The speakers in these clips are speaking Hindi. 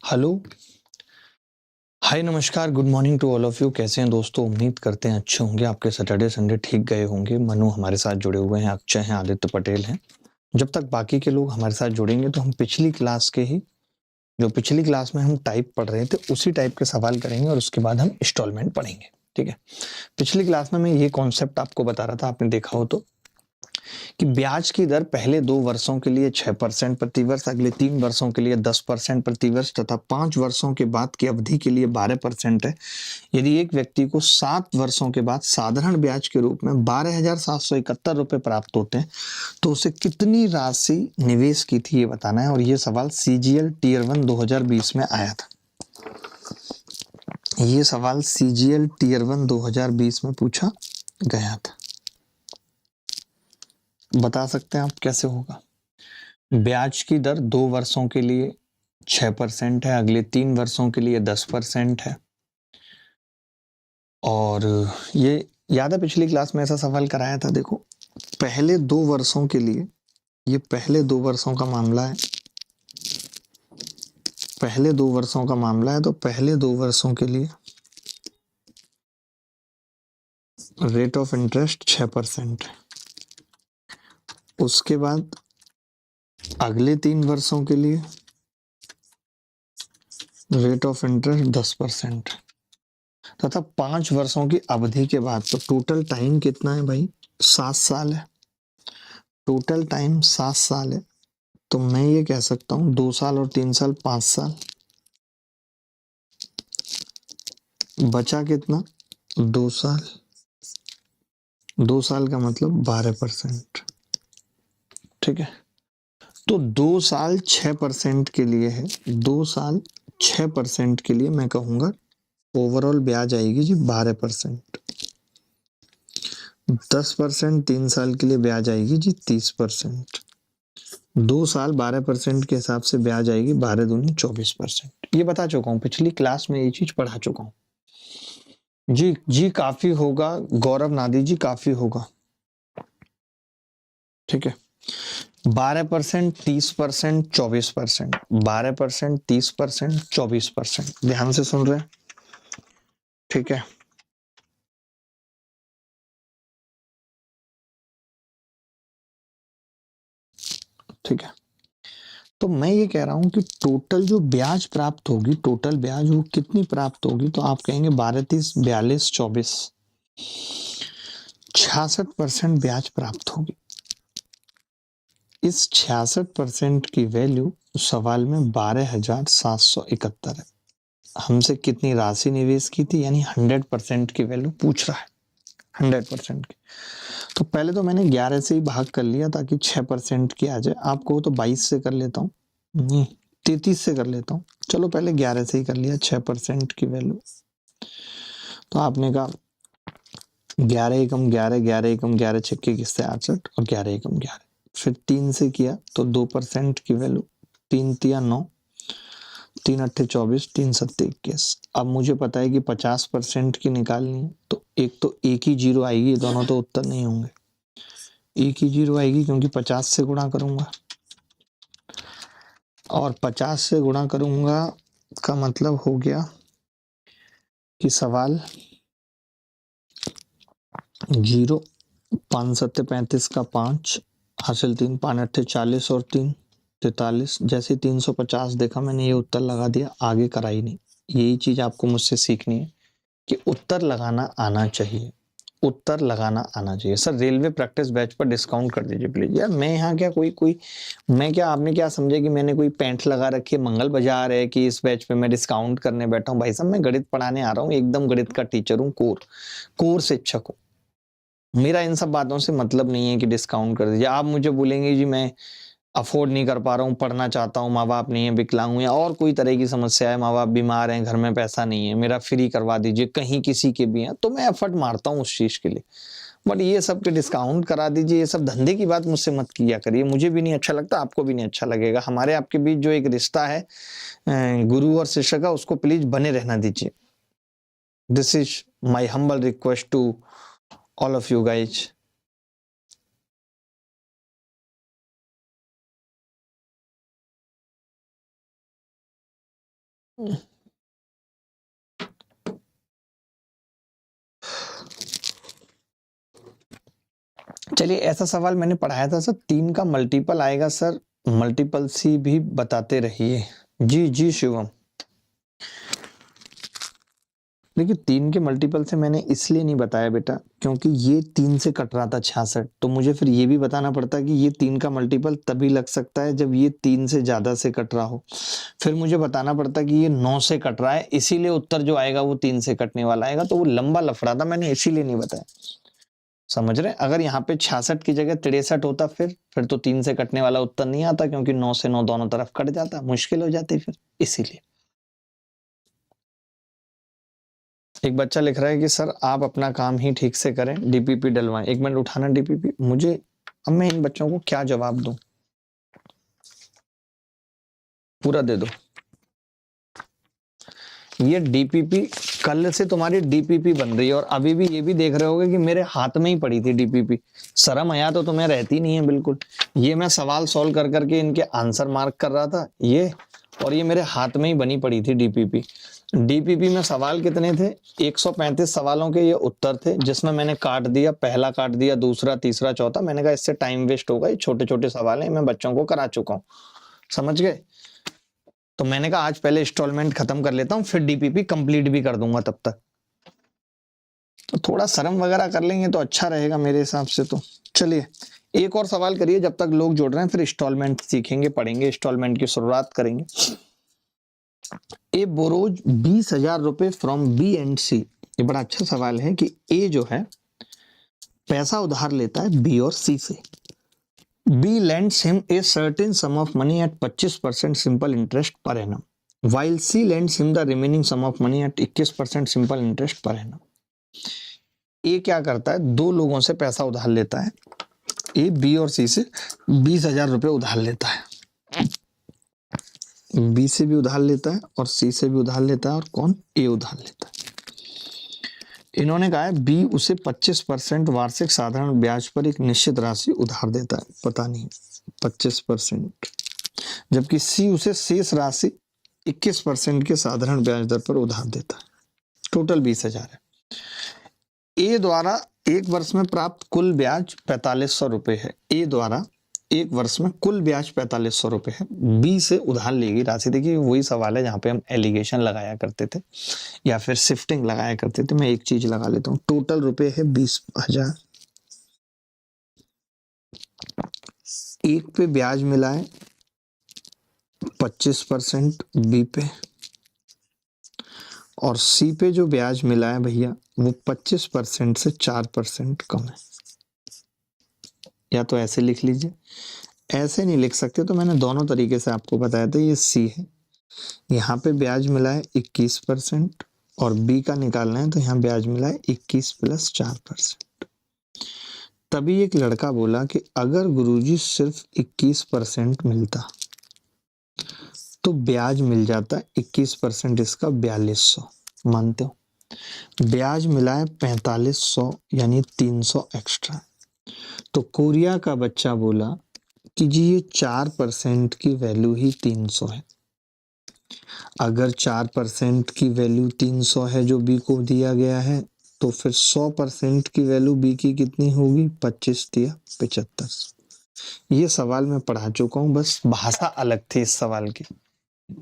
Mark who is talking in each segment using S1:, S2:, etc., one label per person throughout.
S1: हेलो, हाय नमस्कार, good morning to all of you. कैसे हैं दोस्तों? उम्मीद करते हैं अच्छे होंगे। आपके सैटरडे संडे ठीक गए होंगे। मनु हमारे साथ जुड़े हुए हैं, अक्षय हैं, आदित्य पटेल हैं। जब तक बाकी के लोग हमारे साथ जुड़ेंगे तो हम पिछली क्लास के ही जो पिछली क्लास में हम टाइप पढ़ रहे थे उसी टाइप के सवाल करेंगे और उसके बाद हम इंस्टॉलमेंट पढ़ेंगे। ठीक है। पिछली क्लास में मैं ये कॉन्सेप्ट आपको बता रहा था, आपने देखा हो तो, कि ब्याज की दर पहले 2 वर्षों के लिए 6% प्रतिवर्ष, अगले 3 वर्षों के लिए 10% प्रतिवर्ष तथा 5 वर्षों के बाद की अवधि के लिए 12% है। यदि एक व्यक्ति को 7 वर्षों के बाद साधारण ब्याज के रूप में 12,771 रुपए प्राप्त होते हैं तो उसे कितनी राशि निवेश की थी ये बताना है। और ये सवाल सीजीएल टीयर 1 2020 में आया था। ये सवाल सीजीएल टीयर 1 2020 में पूछा गया था। बता सकते हैं आप कैसे होगा? ब्याज की दर 2 वर्षों के लिए 6% है, अगले 3 वर्षों के लिए 10% है। और ये याद है पिछली क्लास में ऐसा सवाल कराया था। देखो, पहले 2 वर्षों के लिए, ये पहले 2 वर्षों का मामला है। पहले 2 वर्षों का मामला है तो पहले 2 वर्षों के लिए रेट ऑफ इंटरेस्ट 6% है। उसके बाद अगले 3 वर्षों के लिए रेट ऑफ इंटरेस्ट 10% है तथा 5 वर्षों की अवधि के बाद, तो टोटल टाइम कितना है भाई? 7 साल है। टोटल टाइम 7 साल है तो मैं ये कह सकता हूं 2 साल और 3 साल 5 साल। बचा कितना? 2 साल। 2 साल का मतलब 12%। ठीक है। तो 2 साल 6% के लिए है। 2 साल 6% के लिए मैं कहूंगा ओवरऑल ब्याज आएगी जी 12%। 10% 3 साल के लिए ब्याज आएगी जी 30%। 2 साल 12% के हिसाब से ब्याज आएगी 12 दूनी 24%। ये बता चुका हूँ, पिछली क्लास में ये चीज पढ़ा चुका हूँ। जी जी काफी होगा। गौरव नादी जी काफी होगा। ठीक है। 12%, 30%, 24%। 12%, 30%, 24%। ध्यान से सुन रहे हैं? ठीक है। ठीक है। तो मैं ये कह रहा हूं कि टोटल जो ब्याज प्राप्त होगी, टोटल ब्याज वो कितनी प्राप्त होगी? तो आप कहेंगे 12, 30, 42, 24, 66% ब्याज प्राप्त होगी। इस 66% की वैल्यू सवाल में 12,771 है। हमसे कितनी राशि निवेश की थी, यानी 100% की वैल्यू पूछ रहा है। 100% की। तो पहले तो मैंने 11 से ही भाग कर लिया ताकि 6% की आ जाए। आपको तो 22 से कर लेता हूँ, नहीं 33 से कर लेता हूँ। चलो पहले 11 से ही कर लिया 6% की वैल्यू। तो आपने कहा 11 एकम 11, 11 एकम 11, छक्के किससे 68 और 11 एकम 11। फिर 3 से किया तो 2% की वैल्यू, 3 तिया 9, 3 अट्ठे 24, 3 सत्ते 21। अब मुझे पता है कि 50% की निकालनी है तो एक ही जीरो आएगी, दोनों तो उत्तर नहीं होंगे। एक ही जीरो आएगी क्योंकि 50 से गुणा करूंगा और 50 से गुणा करूंगा का मतलब हो गया कि सवाल 0, 5 सत्ते 35 का 5 हासिल 3, 5 अट्ठे 40 और 3 43। जैसे 350 देखा मैंने, ये उत्तर लगा दिया, आगे कराई नहीं। यही चीज आपको मुझसे सीखनी है कि उत्तर लगाना आना चाहिए। उत्तर लगाना आना चाहिए। सर रेलवे प्रैक्टिस बैच पर डिस्काउंट कर दीजिए प्लीज। यार मैं यहाँ क्या कोई कोई मैं क्या, आपने क्या समझे कि मैंने कोई पैंट लगा रखी है, मंगल बाजार है, कि इस बैच पे मैं डिस्काउंट करने बैठा हूँ? भाई साहब मैं गणित पढ़ाने आ रहा हूँ, एकदम गणित का टीचर हूँ, कोर शिक्षक हूँ। मेरा इन सब बातों से मतलब नहीं है कि डिस्काउंट कर दीजिए। आप मुझे बोलेंगे जी मैं अफोर्ड नहीं कर पा रहा हूँ, पढ़ना चाहता हूँ, माँ बाप नहीं है, विकलांग हूँ, या और कोई तरह की समस्या है, माँ बाप बीमार हैं, घर में पैसा नहीं है, मेरा फ्री करवा दीजिए, कहीं किसी के भी हैं, तो मैं एफर्ट मारता हूँ उस चीज के लिए। बट ये सब के डिस्काउंट करा दीजिए, ये सब धंधे की बात मुझसे मत किया करिए। मुझे भी नहीं अच्छा लगता, आपको भी नहीं अच्छा लगेगा। हमारे आपके बीच जो एक रिश्ता है गुरु और शिष्य का, उसको प्लीज बने रहना दीजिए। This is my humble request to all of you guys. चलिए, ऐसा सवाल मैंने पढ़ाया था सर, 3 का मल्टीपल आएगा सर, मल्टीपल सी भी बताते रहिए। जी जी शिवम। देखिए 3 के मल्टीपल से मैंने इसलिए नहीं बताया बेटा, क्योंकि ये 3 से कट रहा था 66, तो मुझे फिर ये भी बताना पड़ता कि ये 3 का मल्टीपल तभी लग सकता है जब ये 3 से ज्यादा से कट रहा हो। फिर मुझे बताना पड़ता कि ये 9 से कट रहा है, इसीलिए उत्तर जो आएगा वो 3 से कटने वाला आएगा, तो वो लंबा लफड़ा था, मैंने इसीलिए नहीं बताया। समझ रहे? अगर यहाँ पे 66 की जगह 63 होता फिर तो 3 से कटने वाला उत्तर नहीं आता, क्योंकि 9 से 9 दोनों तरफ कट जाता, मुश्किल हो जाती फिर, इसीलिए। एक बच्चा लिख रहा है कि सर आप अपना काम ही ठीक से करें, डीपीपी डलवाएं। 1 मिनट उठाना डीपीपी मुझे, अब मैं इन बच्चों को क्या जवाब दूं? पूरा दे दो। ये डीपीपी, कल से तुम्हारी डीपीपी बन रही है और अभी भी ये भी देख रहे होगे कि मेरे हाथ में ही पड़ी थी डीपीपी। शर्म आया तो तुम्हें रहती नहीं है बिल्कुल। ये मैं सवाल सॉल्व कर करके इनके आंसर मार्क कर रहा था ये, और ये मेरे हाथ में ही बनी पड़ी थी डीपीपी। डीपीपी में सवाल कितने थे? 135 सवालों के ये उत्तर थे, जिसमें मैंने काट दिया, पहला काट दिया, दूसरा, तीसरा, चौथा। मैंने कहा इससे टाइम वेस्ट होगा, ये छोटे छोटे सवाल हैं, मैं बच्चों को करा चुका हूँ। समझ गए? तो मैंने कहा आज पहले इंस्टॉलमेंट खत्म कर लेता हूँ, फिर डीपीपी कंप्लीट भी कर दूंगा तब तक। तो थोड़ा शर्म वगैरह कर लेंगे तो अच्छा रहेगा मेरे हिसाब से। तो चलिए एक और सवाल करिए, जब तक लोग जुड़ रहे हैं, फिर इंस्टॉलमेंट सीखेंगे, पढ़ेंगे, इंस्टॉलमेंट की शुरुआत करेंगे। ए बोरोज 20,000 रुपए फ्रॉम बी एंड सी। ये बड़ा अच्छा सवाल है कि ए जो है पैसा उधार लेता है बी और सी से। B lends him a certain sum of money at 25% simple interest per annum, while C lends him the remaining sum of money at 21% simple interest per annum. A क्या करता है? 2 लोगों से पैसा उधार लेता है। A B और C से 20,000 रुपए उधार लेता है। B से भी उधार लेता है और C से भी उधार लेता है, और कौन? A उधार लेता है। इन्होंने कहा है B उसे 25% वार्षिक साधारण ब्याज पर एक निश्चित राशि उधार देता है, पता नहीं 25%, जबकि C उसे शेष राशि 21% के साधारण ब्याज दर पर उधार देता है। टोटल 20,000 है। A द्वारा एक वर्ष में प्राप्त कुल ब्याज 4500 रुपए है। A द्वारा एक वर्ष में कुल ब्याज 4500 रुपए है। B से उधार लेगी राशि। देखिए वही सवाल है जहां पे हम एलिगेशन लगाया करते थे या फिर शिफ्टिंग लगाया करते थे। मैं एक चीज लगा लेता हूं, टोटल रुपए है 20,000। एक पे ब्याज मिला है 25% B पे, और C पे जो ब्याज मिला है भैया वो 25% से 4% कम है। या तो ऐसे लिख लीजिए, ऐसे नहीं लिख सकते तो मैंने दोनों तरीके से आपको बताया था। ये C है, यहाँ पे ब्याज मिला है 21% और B का निकालना है तो यहाँ ब्याज मिला है 21 + 4%। तभी एक लड़का बोला कि अगर गुरुजी सिर्फ 21% मिलता तो ब्याज मिल जाता 21%, इसका 4200। मानते हो? ब्याज मिला है 4500 यानी 300 एक्स्ट्रा। तो कोरिया का बच्चा बोला कि जी ये 4% की वैल्यू ही 300 है। अगर 4% की वैल्यू 300 है जो बी को दिया गया है, तो फिर 100% की वैल्यू बी की कितनी होगी? 25 या 75। ये सवाल मैं पढ़ा चुका हूं, बस भाषा अलग थी इस सवाल की।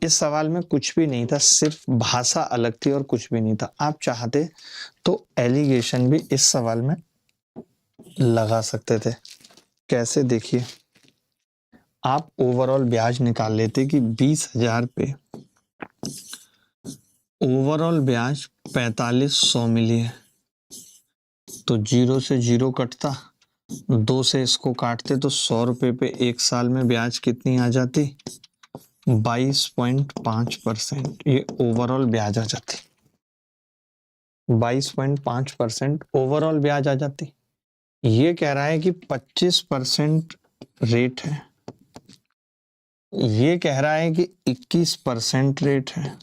S1: इस सवाल में कुछ भी नहीं था, सिर्फ भाषा अलग थी और कुछ भी नहीं था। आप चाहते तो एलिगेशन भी इस सवाल में लगा सकते थे। कैसे? देखिए, आप ओवरऑल ब्याज निकाल लेते कि 20,000 पे ओवरऑल ब्याज 4500 मिली है, तो 0 से 0 कटता, 2 से इसको काटते तो 100 रुपए पे एक साल में ब्याज कितनी आ जाती? 22.5%। ये ओवरऑल ब्याज आ जाती, 22.5% ओवरऑल ब्याज आ जाती। ये कह रहा है कि 25% रेट है, ये कह रहा है कि 21% रेट है,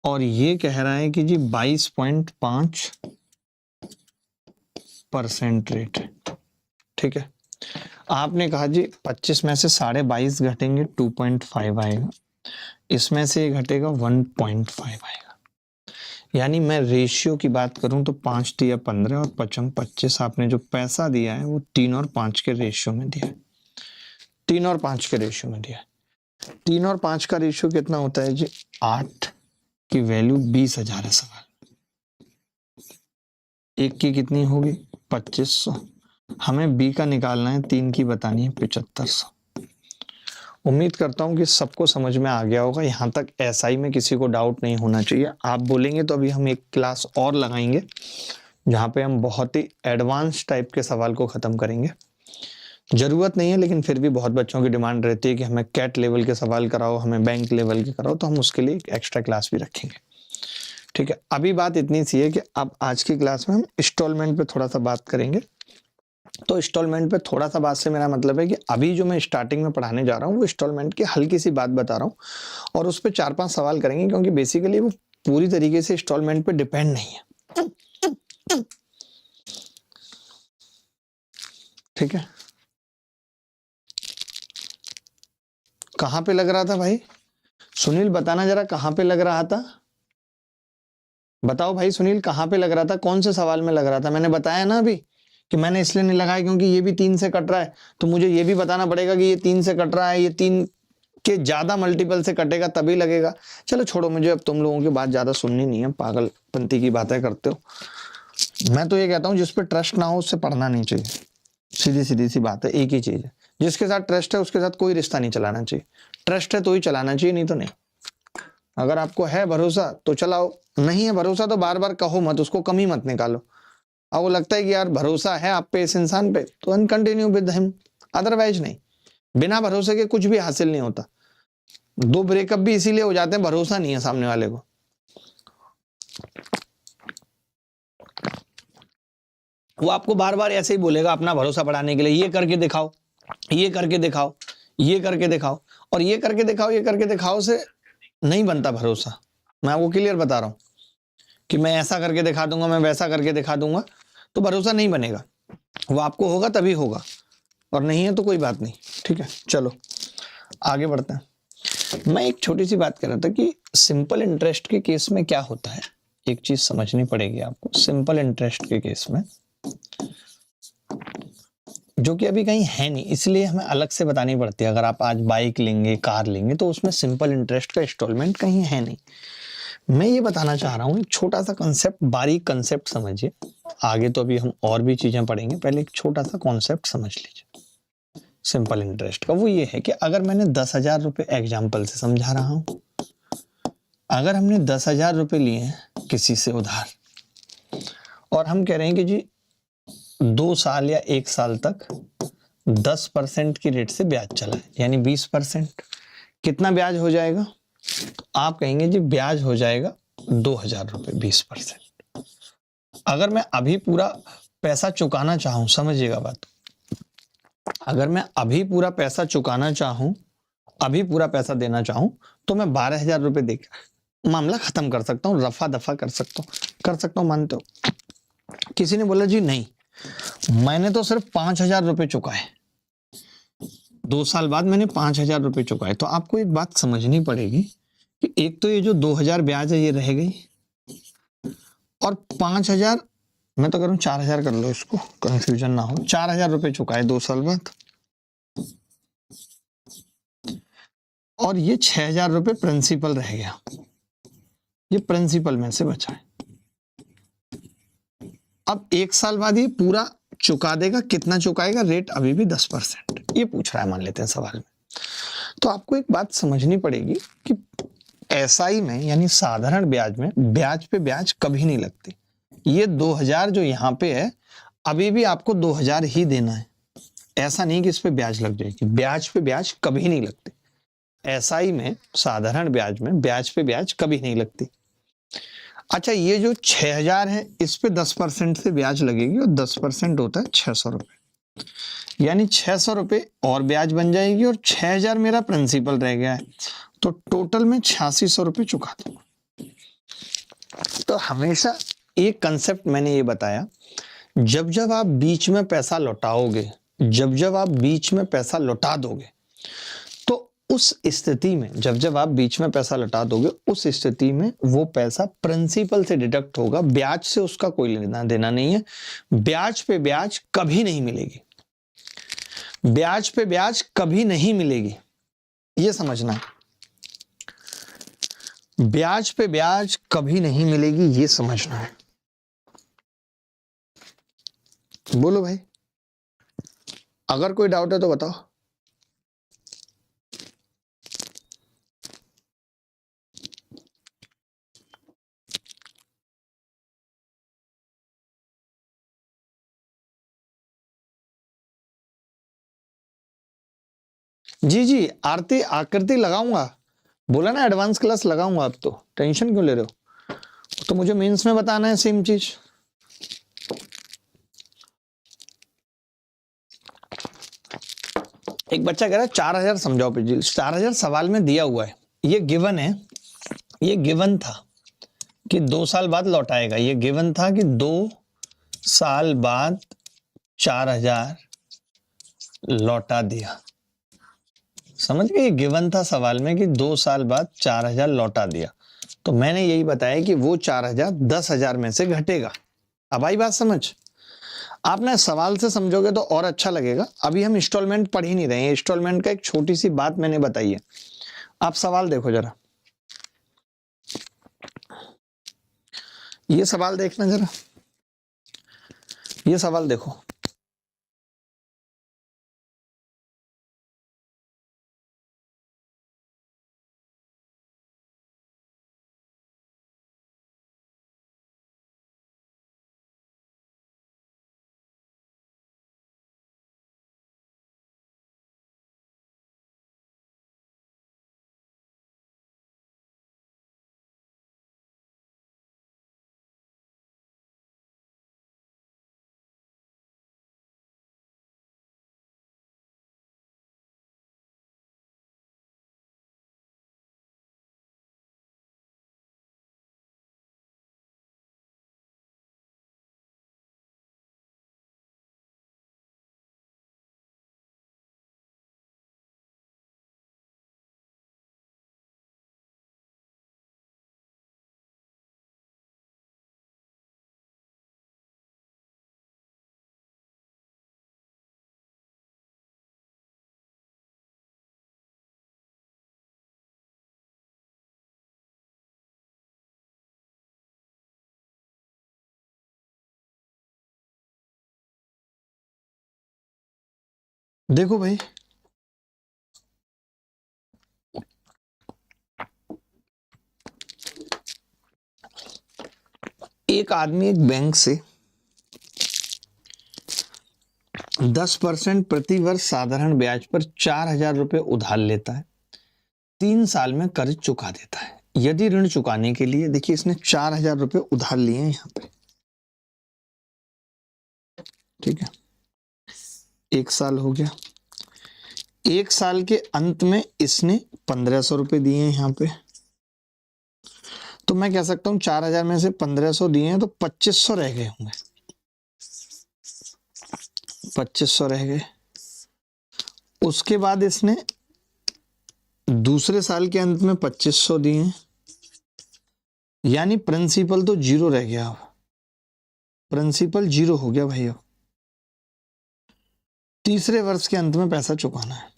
S1: और ये कह रहा है कि जी 22.5% रेट है। ठीक है, आपने कहा जी 25 में से 22.5 घटेंगे 2.5 आएगा। इसमें से ये घटेगा 1.5 आएगा। यानी मैं रेशियो की बात करूं तो 5 × 15 और 5 × 25 आपने जो पैसा दिया है वो 3 और 5 के रेशियो में दिया है। 3 और 5 के रेशियो में दिया है। 3 और 5 का रेशियो कितना होता है जी? 8 की वैल्यू 20,000 है सवाल। एक की कितनी होगी? 2500। हमें बी का निकालना है, 3 की बतानी है 7500। उम्मीद करता हूं कि सबको समझ में आ गया होगा। यहाँ तक एसआई में किसी को डाउट नहीं होना चाहिए। आप बोलेंगे तो अभी हम एक क्लास और लगाएंगे जहाँ पे हम बहुत ही एडवांस टाइप के सवाल को ख़त्म करेंगे। ज़रूरत नहीं है लेकिन फिर भी बहुत बच्चों की डिमांड रहती है कि हमें कैट लेवल के सवाल कराओ, हमें बैंक लेवल के कराओ, तो हम उसके लिए एक एक्स्ट्रा क्लास भी रखेंगे। ठीक है, अभी बात इतनी सी है कि अब आज की क्लास में हम इंस्टॉलमेंट पे थोड़ा सा बात करेंगे। तो इंस्टॉलमेंट पे थोड़ा सा बात से मेरा मतलब है कि अभी जो मैं स्टार्टिंग में पढ़ाने जा रहा हूँ वो इंस्टॉलमेंट की हल्की सी बात बता रहा हूँ और उस पर 4-5 सवाल करेंगे, क्योंकि बेसिकली वो पूरी तरीके से इंस्टॉलमेंट पे डिपेंड नहीं है। ठीक है, कहाँ पे लग रहा था भाई? सुनील बताना जरा, कहाँ पे लग रहा था? बताओ भाई सुनील, कहाँ पे लग रहा था? कौन से सवाल में लग रहा था? मैंने बताया ना अभी कि मैंने इसलिए नहीं लगाया क्योंकि ये भी 3 से कट रहा है, तो मुझे ये भी बताना पड़ेगा कि ये 3 से कट रहा है, ये 3 के ज्यादा मल्टीपल से कटेगा तभी लगेगा। चलो छोड़ो, मुझे अब तुम लोगों की बात ज्यादा सुननी नहीं है, पागलपंती की बातें करते हो। मैं तो ये कहता हूँ जिस पे ट्रस्ट ना हो उससे पढ़ना नहीं चाहिए। सीधी सी बात है, एक ही चीज है, जिसके साथ ट्रस्ट है उसके साथ कोई रिश्ता नहीं चलाना चाहिए। ट्रस्ट है तो ही चलाना चाहिए, नहीं तो नहीं। अगर आपको है भरोसा तो चलाओ, नहीं है भरोसा तो बार बार कहो मत, उसको कमी मत निकालो। अब वो लगता है कि यार भरोसा है आप पे, इस इंसान पे, तो अनकंटिन्यू विद हिम, अदरवाइज नहीं। बिना भरोसे के कुछ भी हासिल नहीं होता। 2 ब्रेकअप भी इसीलिए हो जाते हैं, भरोसा नहीं है सामने वाले को। वो आपको बार बार ऐसे ही बोलेगा अपना भरोसा बढ़ाने के लिए, ये करके दिखाओ, ये करके दिखाओ, ये करके दिखाओ, और ये करके दिखाओ, ये करके दिखाओ से नहीं बनता भरोसा। मैं आपको क्लियर बता रहा हूं कि मैं ऐसा करके दिखा दूंगा, मैं वैसा करके दिखा दूंगा, तो भरोसा नहीं बनेगा। वो आपको होगा तभी होगा, और नहीं है तो कोई बात नहीं। ठीक है, चलो आगे बढ़ते हैं। मैं एक छोटी सी बात कर रहा था कि सिंपल इंटरेस्ट के केस में क्या होता है। एक चीज समझनी पड़ेगी आपको सिंपल इंटरेस्ट के केस में, जो कि अभी कहीं है नहीं, इसलिए हमें अलग से बतानी पड़ती है। अगर आप आज बाइक लेंगे, कार लेंगे, तो उसमें सिंपल इंटरेस्ट का इंस्टॉलमेंट कहीं है नहीं। मैं ये बताना चाह रहा हूँ एक छोटा सा कंसेप्ट, बारीक कंसेप्ट समझिए। आगे तो अभी हम और भी चीजें पढ़ेंगे, पहले एक छोटा सा कॉन्सेप्ट समझ लीजिए सिंपल इंटरेस्ट का। वो ये है कि अगर मैंने 10,000 रुपये एग्जाम्पल से समझा रहा हूं, अगर हमने 10,000 रुपये लिए हैं किसी से उधार, और हम कह रहे हैं कि जी 2 साल या 1 साल तक 10% की रेट से ब्याज चला है, यानी 20%। कितना ब्याज हो जाएगा? तो आप कहेंगे जी ब्याज हो जाएगा 2,000 रुपये, 20%। अगर मैं अभी पूरा पैसा चुकाना चाहूं, समझिएगा बात, अगर मैं अभी पूरा पैसा चुकाना चाहूं, अभी पूरा पैसा देना चाहूं, तो मैं 12,000 रुपये देकर मामला खत्म कर सकता हूं, रफा दफा कर सकता हूं, मानते हो? किसी ने बोला जी नहीं, मैंने तो सिर्फ 5,000 रुपये चुकाए, 2 साल बाद मैंने 5,000 रुपये चुकाए। तो आपको एक बात समझनी पड़ेगी कि एक तो ये जो 2,000 ब्याज है ये रह गई, और 5,000, मैं तो करूं 4,000 कर लो, इसको कंफ्यूजन ना हो, 4,000 रुपये चुकाए 2 साल बाद, और ये 6,000 रुपये प्रिंसिपल रह गया, ये प्रिंसिपल में से बचा है। अब 1 साल बाद ये पूरा चुका देगा, कितना चुकाएगा? रेट अभी भी 10%, ये पूछ रहा है मान लेते हैं सवाल में। तो आपको एक बात समझनी पड़ेगी कि एसआई में, यानी साधारण ब्याज में, ब्याज पे ब्याज कभी नहीं लगती। ये 2,000 जो यहाँ पे है, अभी भी आपको 2,000 ही देना है, ऐसा नहीं कि इस पे ब्याज लग जाएगी। ब्याज पे ब्याज कभी नहीं लगती एसआई में, साधारण ब्याज में ब्याज पे ब्याज कभी नहीं लगती। अच्छा, ये जो 6,000 है इस पे 10% से ब्याज लगेगी, और 10% होता है 600 रुपये, यानी 600 रुपये और ब्याज बन जाएगी, और 6,000 मेरा प्रिंसिपल रह गया है, तो टोटल में 8600 रुपये चुका दूंगा। तो हमेशा एक कंसेप्ट मैंने ये बताया, जब जब आप बीच में पैसा लौटाओगे, जब जब आप बीच में पैसा लौटा दोगे, तो उस स्थिति में जब आप बीच में पैसा लौटा दोगे, उस स्थिति में वो पैसा प्रिंसिपल से डिडक्ट होगा, ब्याज से उसका कोई लेना देना नहीं है। ब्याज पे ब्याज कभी नहीं मिलेगी, ब्याज पे ब्याज कभी नहीं मिलेगी, ये समझना है। ब्याज पे ब्याज कभी नहीं मिलेगी, ये समझना है। बोलो भाई, अगर कोई डाउट है तो बताओ। जी जी, आरती आकृति लगाऊंगा, बोला ना एडवांस क्लास लगाऊंगा। आप तो टेंशन क्यों ले रहे हो, तो मुझे मेंस में बताना है सेम चीज। एक बच्चा कह रहा है 4000 समझाओ पे जी। 4000 सवाल में दिया हुआ है, ये गिवन है, ये गिवन था कि 2 साल बाद लौटाएगा, ये गिवन था कि 2 साल बाद 4000 लौटा दिया। समझ गए, ये गिवन था सवाल में कि 2 साल बाद 4000 लौटा दिया। तो मैंने यही बताया कि वो 4000 10,000 में से घटेगा। अब आई बात समझ। आपने सवाल से समझोगे तो और अच्छा लगेगा। अभी हम इंस्टॉलमेंट पढ़ ही नहीं रहे हैं, इंस्टॉलमेंट का एक छोटी सी बात मैंने बताई है। आप सवाल देखो जरा, ये सवाल देखना जरा, ये सवाल देखो। देखो भाई, एक आदमी एक बैंक से 10% प्रति वर्ष साधारण ब्याज पर 4000 रुपए उधार लेता है, 3 साल में कर्ज चुका देता है। यदि ऋण चुकाने के लिए, देखिए इसने 4000 रुपए उधार लिए हैं यहां पे, ठीक है, 1 साल हो गया। 1 साल के अंत में इसने 1500 रुपए दिए हैं यहां पे। तो मैं कह सकता हूं 4000 में से 1500 दिए हैं तो 2500 रह गए होंगे, 2500 रह गए। उसके बाद इसने दूसरे साल के अंत में 2500 दिए, यानी प्रिंसिपल तो 0 रह गया। अब प्रिंसिपल 0 हो गया भाई। अब तीसरे वर्ष के अंत में पैसा चुकाना है,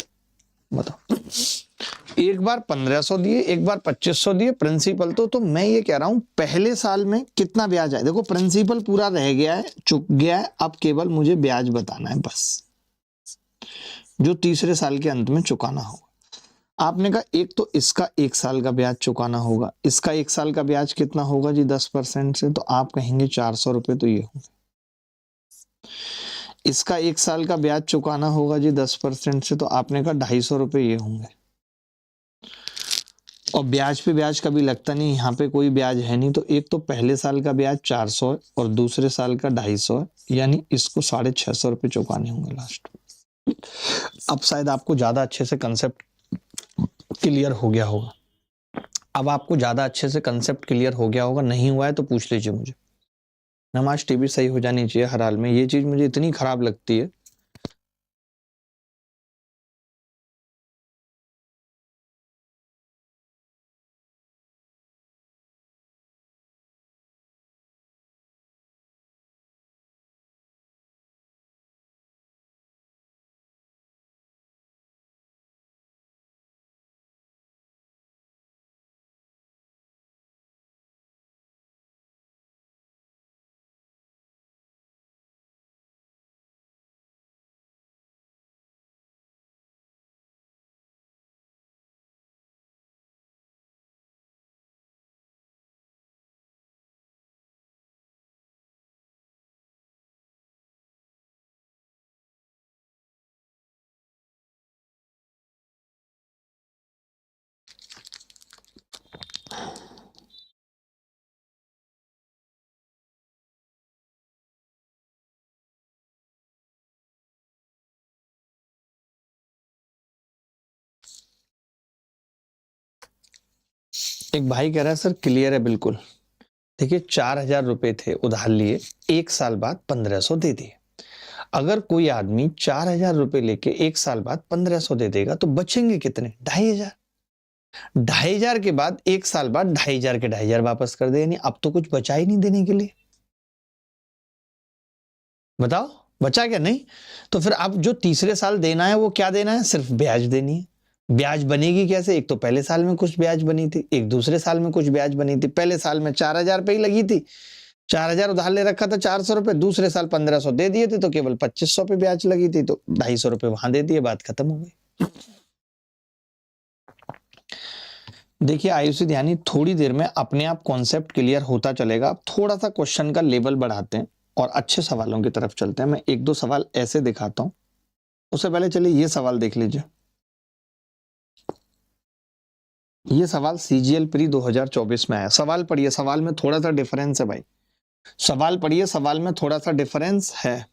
S1: बताओ। एक बार 1500 दिए, एक बार 2500 दिए, प्रिंसिपल तो मैं ये कह रहा हूं पहले साल में कितना ब्याज आए। देखो प्रिंसिपल पूरा रह गया है, चुक गया है, अब केवल मुझे ब्याज बताना है बस, जो तीसरे साल के अंत में चुकाना होगा। आपने कहा एक तो इसका 1 साल का ब्याज चुकाना होगा, इसका 1 साल का ब्याज कितना होगा जी 10% से, तो आप कहेंगे 400 रुपए तो ये होंगे। इसका 1 साल का ब्याज चुकाना होगा जी 10% से, तो आपने कहा 250 रुपए ये होंगे। और ब्याज पे ब्याज कभी लगता नहीं, यहाँ पे कोई ब्याज है नहीं, तो एक तो पहले साल का ब्याज 400 है और दूसरे साल का 250 है, यानी इसको 650 रुपए चुकाने होंगे लास्ट में। अब शायद आपको ज्यादा अच्छे से कंसेप्ट क्लियर हो गया होगा। अब आपको ज्यादा अच्छे से कंसेप्ट क्लियर हो गया होगा, नहीं हुआ है तो पूछ लीजिए मुझे। नमाज टीवी सही हो जानी चाहिए हर हाल में, ये चीज मुझे इतनी खराब लगती है एक भाई कह रहा है सर क्लियर है बिल्कुल। देखिए 4,000 रुपए थे उधार लिए, 1 साल बाद 1,500 दे दिए। अगर कोई आदमी 4,000 रुपए लेके 1 साल बाद 1,500 दे देगा तो बचेंगे कितने? 2,500। 2,500 के बाद 1 साल बाद 2,500 के 2,500 वापस कर दे, यानी अब तो कुछ बचा ही नहीं देने के लिए। बताओ बचा क्या? नहीं। तो फिर अब जो तीसरे साल देना है वो क्या देना है? सिर्फ ब्याज देनी है। ब्याज बनेगी कैसे? एक तो पहले साल में कुछ ब्याज बनी थी, एक दूसरे साल में कुछ ब्याज बनी थी। पहले साल में 4,000 रुपए ही लगी थी, 4,000 उधार ले रखा था, 400 रुपए। दूसरे साल 1,500 दे दिए थे तो केवल 2,500 पे ब्याज लगी थी, तो 250 रुपए वहां दे दिए, बात खत्म हो गई। देखिए आयुषी ध्यानी, थोड़ी देर में अपने आप कॉन्सेप्ट क्लियर होता चलेगा। अब थोड़ा सा क्वेश्चन का लेवल बढ़ाते हैं और अच्छे सवालों की तरफ चलते हैं। मैं एक दो सवाल ऐसे दिखाता हूं, उससे पहले चलिए ये सवाल देख लीजिए। ये सवाल सीजीएल प्री 2024 में आया। सवाल पढ़िए, सवाल में थोड़ा सा डिफरेंस है भाई। सवाल पढ़िए, सवाल में थोड़ा सा डिफरेंस है।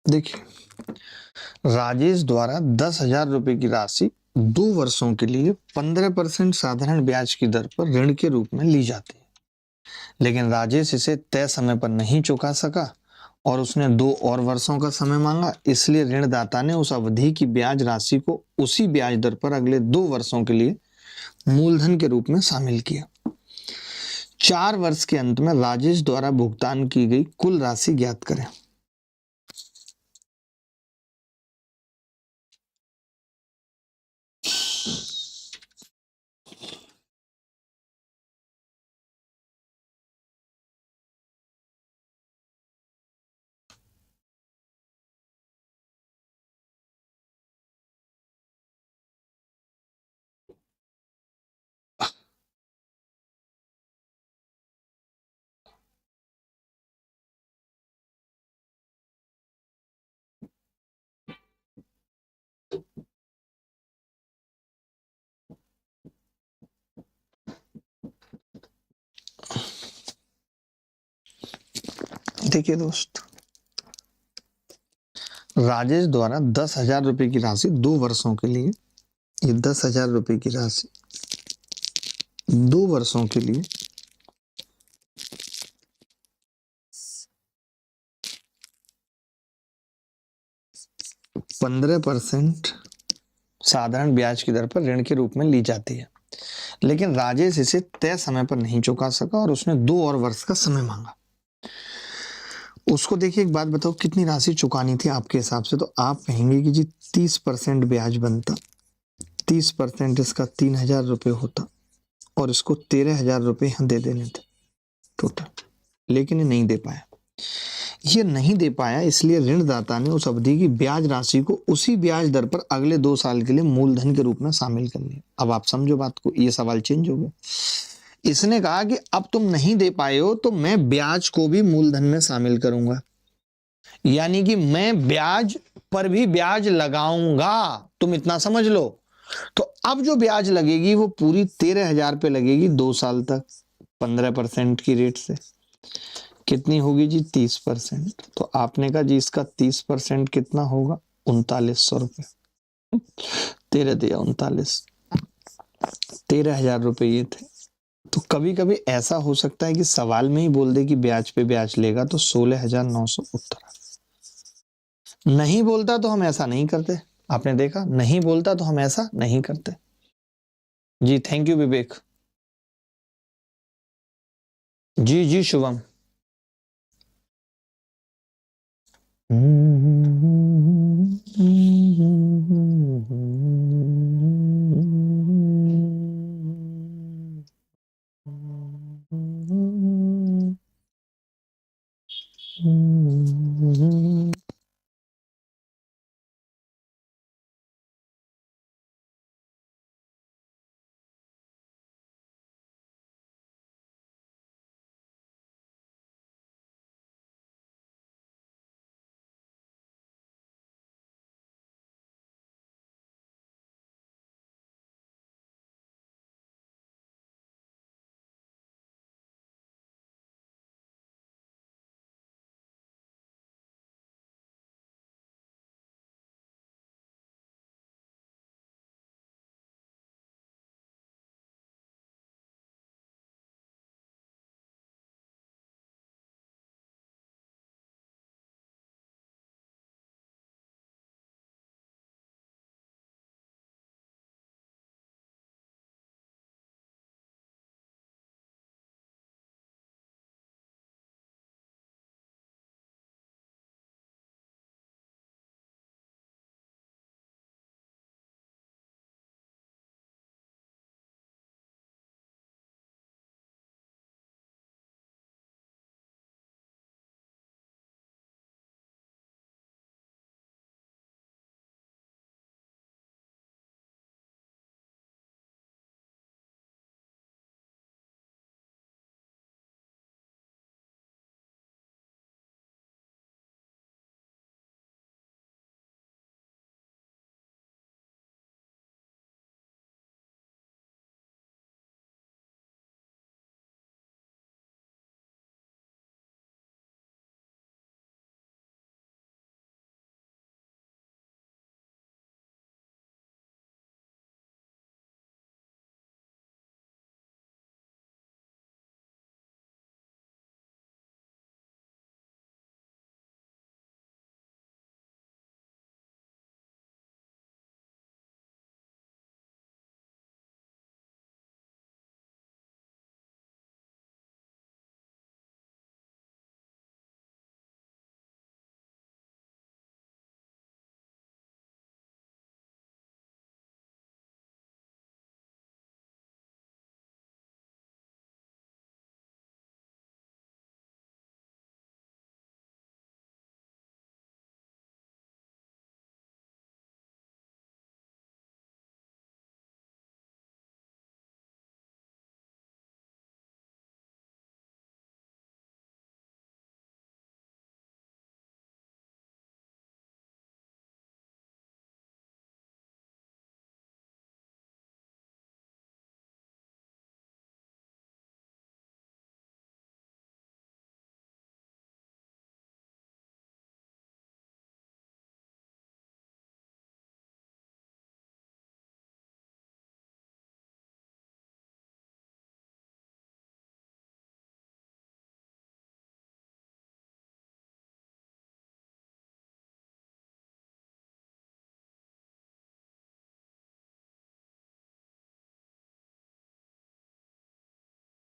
S1: देखिए, राजेश द्वारा 10,000 रुपए की राशि 2 वर्षों के लिए 15% साधारण ब्याज की दर पर ऋण के रूप में ली जाती है, लेकिन राजेश इसे तय समय पर नहीं चुका सका और उसने 2 और वर्षों का समय मांगा। इसलिए ऋणदाता ने उस अवधि की ब्याज राशि को उसी ब्याज दर पर अगले 2 वर्षों के लिए मूलधन के रूप में शामिल किया। 4 वर्ष के अंत में राजेश द्वारा भुगतान की गई कुल राशि ज्ञात करें। देखिए दोस्त, राजेश द्वारा 10,000 रुपए की राशि 2 वर्षों के लिए, ये 10,000 रुपए की राशि 2 वर्षों के लिए 15% साधारण ब्याज की दर पर ऋण के रूप में ली जाती है, लेकिन राजेश इसे तय समय पर नहीं चुका सका और उसने 2 और वर्ष का समय मांगा। उसको देखिए, एक बात बताओ, कितनी राशि चुकानी थी आपके हिसाब से? तो आप कहेंगे कि जी 30% ब्याज बनता, 30% इसका 3,000 रुपये होता और इसको 13,000 रुपये यहाँ दे देने थे टोटल, लेकिन ये नहीं दे पाया। ये नहीं दे पाया इसलिए ऋणदाता ने उस अवधि की ब्याज राशि को उसी ब्याज दर पर अगले 2 साल के लिए मूलधन के रूप में शामिल कर लिया। अब आप समझो बात को, ये सवाल चेंज हो गया। इसने कहा कि अब तुम नहीं दे पाए हो तो मैं ब्याज को भी मूलधन में शामिल करूंगा, यानी कि मैं ब्याज पर भी ब्याज लगाऊंगा, तुम इतना समझ लो। तो अब जो ब्याज लगेगी वो पूरी 13,000 पे लगेगी 2 साल तक, 15% की रेट से। कितनी होगी जी 30%। तो आपने कहा जी इसका 30% कितना होगा 3900 रुपये। 13 दिया 39, 13,000 रुपये ये थे। तो कभी कभी ऐसा हो सकता है कि सवाल में ही बोल दे कि ब्याज पे ब्याज लेगा, तो 16,900 उत्तर। नहीं बोलता तो हम ऐसा नहीं करते। आपने देखा, नहीं बोलता तो हम ऐसा नहीं करते। जी थैंक यू विवेक। जी जी शुभम।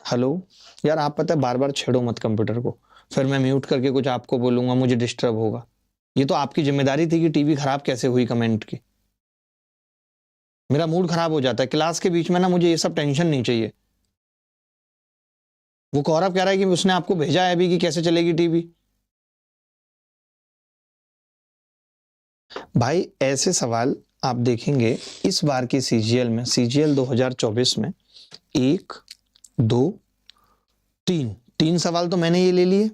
S1: हेलो यार, आप पता है बार बार छेड़ो मत कंप्यूटर को, फिर मैं म्यूट करके कुछ आपको बोलूंगा, मुझे डिस्टर्ब होगा। ये तो आपकी जिम्मेदारी थी कि टीवी खराब कैसे हुई कमेंट की। मेरा मूड खराब हो जाता है क्लास के बीच में ना, मुझे ये सब टेंशन नहीं चाहिए। वो कौरव कह रहा है कि उसने आपको भेजा है अभी कि कैसे चलेगी टीवी। भाई ऐसे सवाल आप देखेंगे इस बार की सीजीएल में, सीजीएल 2024 में 1 2 3 3 सवाल तो मैंने ये ले लिए,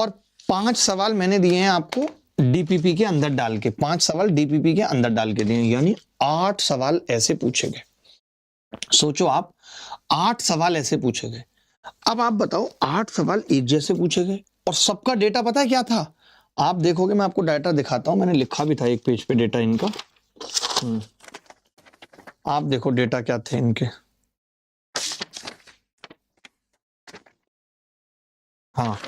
S1: और 5 सवाल मैंने दिए हैं आपको डीपीपी के अंदर डाल के, 5 सवाल डीपीपी के अंदर डाल के दिए, यानी 8 सवाल ऐसे पूछे गए। सोचो आप, 8 सवाल ऐसे पूछे गए। अब आप बताओ 8 सवाल एक जैसे पूछे गए और सबका डेटा पता है क्या था? आप देखोगे, मैं आपको डाटा दिखाता हूं, मैंने लिखा भी था एक पेज पे डेटा इनका। आप देखो डेटा क्या थे इनके। हाँ,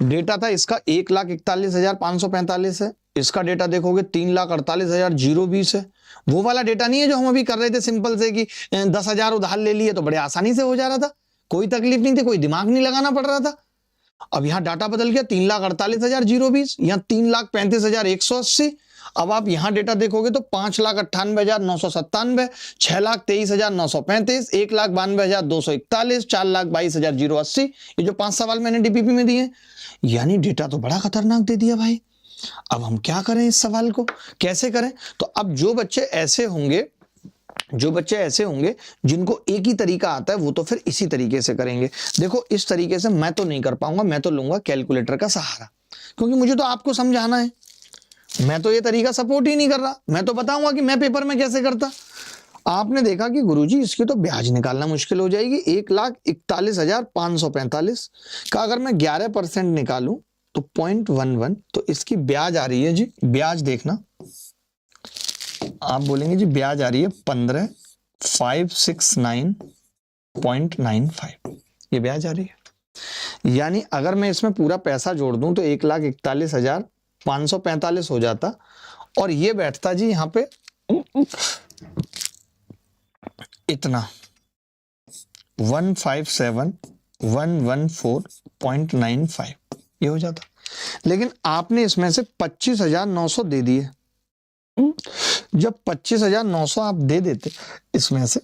S1: डेटा था इसका 1,41,545 है। इसका डेटा देखोगे 3,48,020 है। वो वाला डेटा नहीं है जो हम अभी कर रहे थे सिंपल से कि 10,000 उधार ले लिए तो बड़े आसानी से हो जा रहा था, कोई तकलीफ नहीं थी, कोई दिमाग नहीं लगाना पड़ रहा था। अब यहाँ डाटा बदल गया, 3,48,020, यहाँ 3,35,180। अब आप यहाँ डेटा देखोगे तो 5,98,997, 6,23,935, 1,92,241, 4,22,080। ये जो 5 सवाल मैंने डीपीपी में दिए, यानी डेटा तो बड़ा खतरनाक दे दिया भाई। अब हम क्या करें, इस सवाल को कैसे करें? तो अब जो बच्चे ऐसे होंगे जिनको एक ही तरीका आता है, वो तो फिर इसी तरीके से करेंगे। देखो, इस तरीके से मैं तो नहीं कर पाऊंगा, मैं तो लूंगा कैलकुलेटर का सहारा, क्योंकि मुझे तो आपको समझाना है। मैं तो ये तरीका सपोर्ट ही नहीं कर रहा, मैं तो बताऊंगा कि मैं पेपर में कैसे करता। आपने देखा कि गुरुजी इसकी तो ब्याज निकालना मुश्किल हो जाएगी। 1,41,545 का अगर मैं 11% निकालूं तो 0.11, तो इसकी ब्याज आ रही है जी, ब्याज देखना, आप बोलेंगे जी ब्याज आ रही है 15,569.95, ये ब्याज आ रही है। यानी अगर मैं इसमें पूरा पैसा जोड़ दूं तो 1,41,545 हो जाता, और ये बैठता जी यहाँ पे इतना 157,114.95, ये हो जाता। लेकिन आपने इसमें से 25,900 दे दिए। जब 25,900 आप दे देते इसमें से,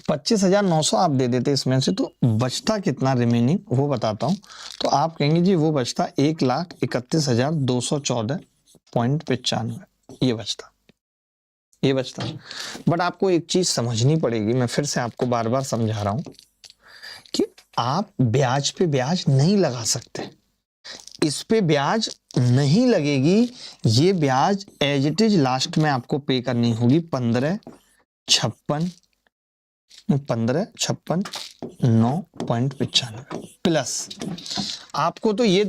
S1: 25,900 आप दे देते इसमें से, तो बचता कितना रिमेनिंग वो बताता हूं। तो आप कहेंगे जी वो बचता 1,31,214.95, ये बचता। बट आपको एक चीज समझनी पड़ेगी, मैं फिर से आपको बार बार समझा रहा हूं कि आप ब्याज पे ब्याज नहीं लगा सकते, इस पे ब्याज नहीं लगेगी। ये ब्याज एज इट इज लास्ट में आपको पे करनी होगी 15,56,9.95 प्लस। आपको तो ये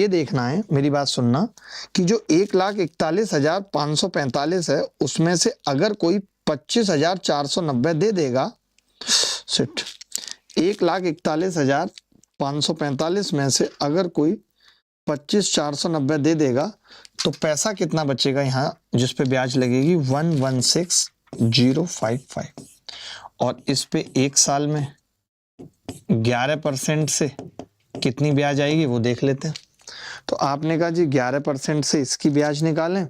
S1: देखना है, मेरी बात सुनना, कि जो 1,41,545 है उसमें से अगर कोई 25,490 दे देगा, सिट 1,41,545 में से अगर कोई 25,490 दे देगा तो पैसा कितना बचेगा यहाँ जिस पे ब्याज लगेगी? 116,055। और इस पे एक साल में 11% से कितनी ब्याज आएगी वो देख लेते हैं। तो आपने कहा जी 11% से इसकी ब्याज निकालें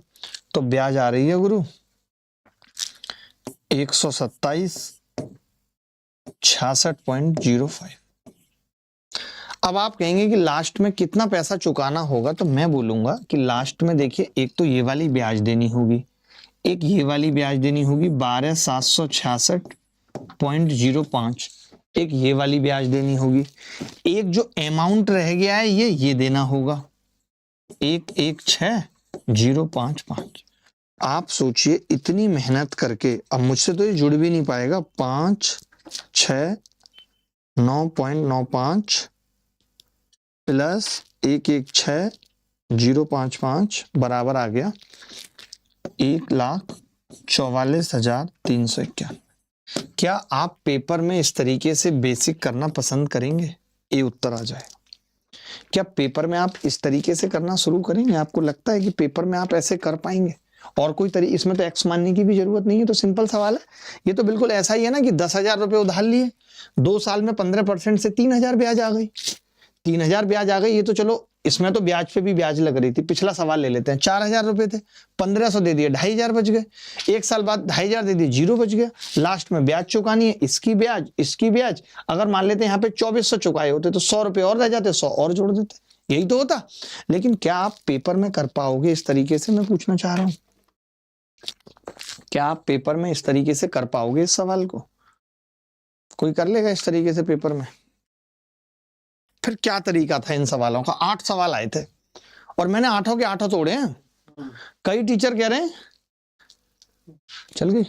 S1: तो ब्याज आ रही है गुरु 127,66.05। अब आप कहेंगे कि लास्ट में कितना पैसा चुकाना होगा, तो मैं बोलूंगा कि लास्ट में देखिए, एक तो ये वाली ब्याज देनी होगी, एक ये वाली ब्याज देनी होगी 12,766.05, एक ये वाली ब्याज देनी होगी, एक जो अमाउंट रह गया है ये देना होगा 1,16,055। आप सोचिए इतनी मेहनत करके, अब मुझसे तो ये जुड़ भी नहीं पाएगा, 5,6,9.95 प्लस 1,16,055 बराबर आ गया 1,44,391। क्या आप पेपर में इस तरीके से बेसिक करना पसंद करेंगे? ये उत्तर आ जाए। क्या पेपर में आप इस तरीके से करना शुरू करेंगे? आपको लगता है कि पेपर में आप ऐसे कर पाएंगे? और कोई तरीका इसमें तो एक्स मानने की भी जरूरत नहीं है, तो सिंपल सवाल है। ये तो बिल्कुल ऐसा ही है ना कि 10,000 रुपए उधार लिए, 2 साल में 15% से 3,000 ब्याज आ गई, 3,000 ब्याज आ गई। ये तो चलो, इसमें तो ब्याज पे भी ब्याज लग रही थी। पिछला सवाल ले लेते हैं, 4,000 रुपए थे, 1,500 दे दिए, 2,500 बच गए। एक साल बाद 2,500 दे दिए, 0 बच गया। लास्ट में ब्याज चुकानी है, इसकी ब्याज अगर मान लेते हैं यहाँ पे 2,400 चुकाए होते तो 100 रुपए और रह जाते, 100 और जोड़ देते, यही तो होता। लेकिन क्या आप पेपर में कर पाओगे इस तरीके से? मैं पूछना चाह रहा हूं, क्या आप पेपर में इस तरीके से कर पाओगे इस सवाल को? कोई कर लेगा इस तरीके से पेपर में? फिर क्या तरीका था इन सवालों का? 8 सवाल आए थे और मैंने 8 के 8 तोड़े हैं। कई टीचर कह रहे हैं चल गई,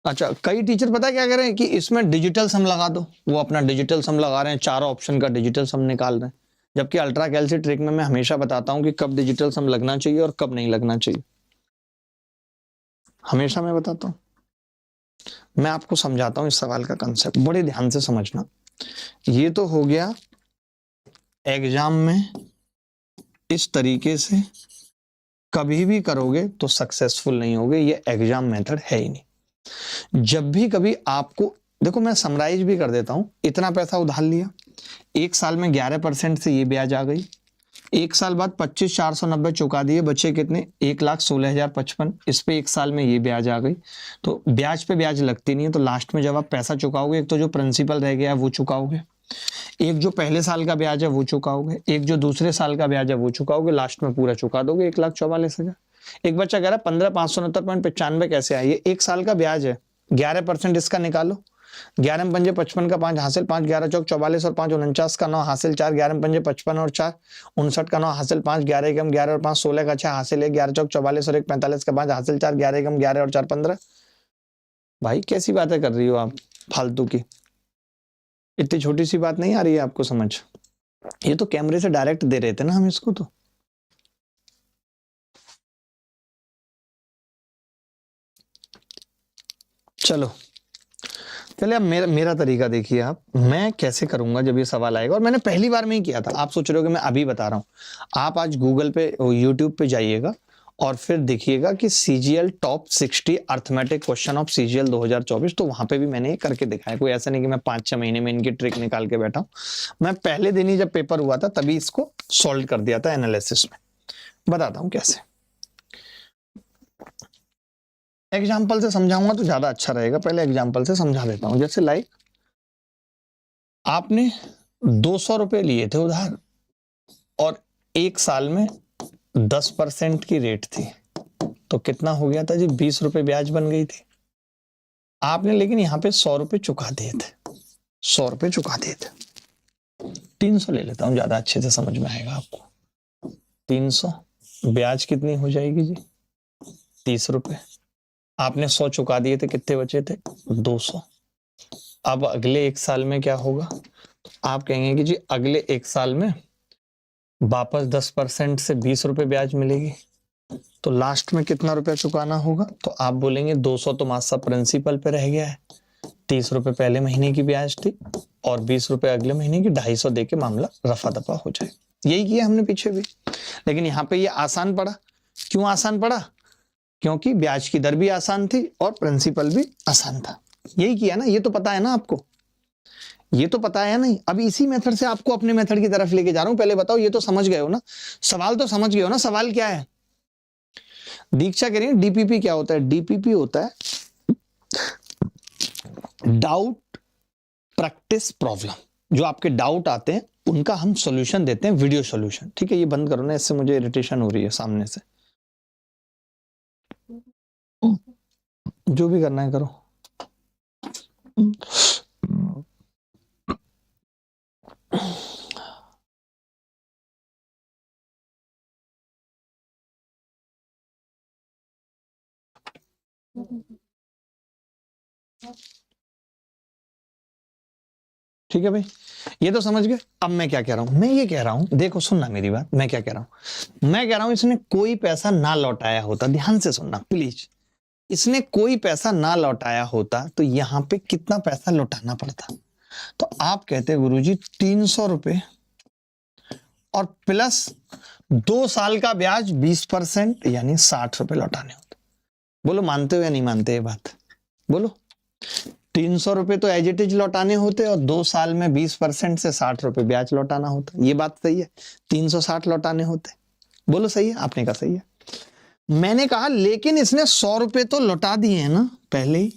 S1: अच्छा, कई टीचर पता है क्या करें कि इसमें डिजिटल सम लगा दो, वो अपना डिजिटल सम लगा रहे हैं, चारों ऑप्शन का डिजिटल सम निकाल रहे हैं, जबकि अल्ट्रा कैलसी ट्रिक में मैं हमेशा बताता हूं कि कब डिजिटल सम लगना चाहिए और कब नहीं लगना चाहिए, हमेशा मैं बताता हूं। मैं आपको समझाता हूं इस सवाल का कंसेप्ट, बड़े ध्यान से समझना। ये तो हो गया एग्जाम में इस तरीके से कभी भी करोगे तो सक्सेसफुल नहीं होगे, ये एग्जाम मेथड है ही नहीं। जब भी कभी आपको, देखो मैं समराइज भी कर देता हूं, इतना पैसा उधार लिया, एक साल में 11% से ये ब्याज आ गई, एक साल बाद 25,490 चुका दिए, बचे कितने 1,16,055, इस पे एक साल में ये ब्याज आ गई। तो ब्याज पे ब्याज लगती नहीं है, तो लास्ट में जब आप पैसा चुकाओगे, एक तो जो प्रिंसिपल रह गया है वो चुकाओगे, एक जो पहले साल का ब्याज है वो चुकाओगे, एक जो दूसरे साल का ब्याज है वो चुकाओगे, लास्ट में पूरा चुका दोगे 1,44,000। एक बच्चा कह रहा है 15,569.95 कैसे आई? ये एक साल का ब्याज है, 11% इसका निकालो, 11 में पंजे 55 का 5 हासिल, 5 11 चौक 44 और 5 49 का 9 हासिल, 4 11 में पंजे 55 और 4 59 का 9 हासिल, 5 11 कम 11 और 5 16 का 6 हासिल, 1 11 चौक 44 और 1 45 का 5 हासिल, 4 11 कम 11 और 4 15। भाई कैसी बातें कर रही हो आप फालतू की, इतनी छोटी सी बात नहीं आ रही है आपको समझ? ये तो कैमरे से डायरेक्ट दे रहे थे ना हम इसको, तो चलो चलिए अब मेरा तरीका देखिए आप, मैं कैसे करूंगा जब ये सवाल आएगा, और मैंने पहली बार में ही किया था। आप सोच रहे हो कि मैं अभी बता रहा हूं, आप आज गूगल पे यूट्यूब पे जाइएगा और फिर देखिएगा कि CGL top 60 arithmetic question of CGL 2024, तो वहां पे भी मैंने ये करके दिखाया। कोई ऐसा नहीं कि मैं 5-6 महीने में इनकी ट्रिक निकाल के बैठा हूं, मैं पहले दिन ही जब पेपर हुआ था तभी इसको सॉल्व कर दिया था एनालिसिस में। बताता हूं कैसे, एग्जाम्पल से समझाऊंगा तो ज्यादा अच्छा रहेगा, पहले एग्जाम्पल से समझा देता हूं। जैसे लाइक आपने 200 रुपए लिए थे उधार और एक साल में 10% की रेट थी, तो कितना हो गया था जी? 20 रुपए ब्याज बन गई थी आपने, लेकिन यहाँ पे 100 रुपए चुका दिए थे, 100 रुपए चुका दिए थे। 300 ले लेता हूं, ज्यादा अच्छे से समझ में आएगा आपको। 300 ब्याज कितनी हो जाएगी जी? 30 रुपए। आपने 100 चुका दिए थे, कितने बचे थे? 200। अब अगले एक साल में क्या होगा? आप कहेंगे कि जी अगले एक साल में वापस 10% से 20 रुपए ब्याज मिलेगी, तो लास्ट में कितना रुपया चुकाना होगा? तो आप बोलेंगे 200 तो मासा प्रिंसिपल पे रह गया है, 30 रुपए पहले महीने की ब्याज थी और 20 रुपए अगले महीने की, 250 दे के मामला रफा दफा हो जाए। यही किया हमने पीछे भी, लेकिन यहाँ पे ये आसान पड़ा। क्यों आसान पड़ा? क्योंकि ब्याज की दर भी आसान थी और प्रिंसिपल भी आसान था। यही किया ना, ये तो पता है ना आपको, ये तो पता है नहीं। अब इसी मेथड से आपको अपने मेथड की तरफ लेके जा रहा हूं। पहले बताओ ये तो समझ गए हो ना, सवाल तो समझ गए हो ना, सवाल क्या है? दीक्षा कह रही है डीपीपी क्या होता है? डीपीपी होता है डाउट प्रैक्टिस प्रॉब्लम। जो आपके डाउट आते हैं उनका हम सॉल्यूशन देते हैं, वीडियो सॉल्यूशन। ठीक है, ये बंद करो ना, इससे मुझे इरिटेशन हो रही है सामने से। जो भी करना है करो। ठीक है भाई, ये तो समझ गए। अब मैं क्या कह रहा हूं? मैं ये कह रहा हूं, देखो सुनना मेरी बात, मैं क्या कह रहा हूं? मैं कह रहा हूं इसने कोई पैसा ना लौटाया होता, ध्यान से सुनना प्लीज, इसने कोई पैसा ना लौटाया होता तो यहां पे कितना पैसा लौटाना पड़ता? तो आप कहते गुरुजी 300 रुपए और प्लस 2 साल का ब्याज 20% यानी 60 रुपए लौटाने होते। बोलो मानते हो या नहीं मानते ये बात? बोलो। 300 रुपए तो एज इट इज लौटाने होते और 2 साल में 20% से 60 रुपए ब्याज लौटाना होता। ये बात सही है, 360 लौटाने होते। बोलो सही है? आपने कहा सही है। मैंने कहा लेकिन इसने 100 रुपए तो लौटा दिए हैं ना पहले ही।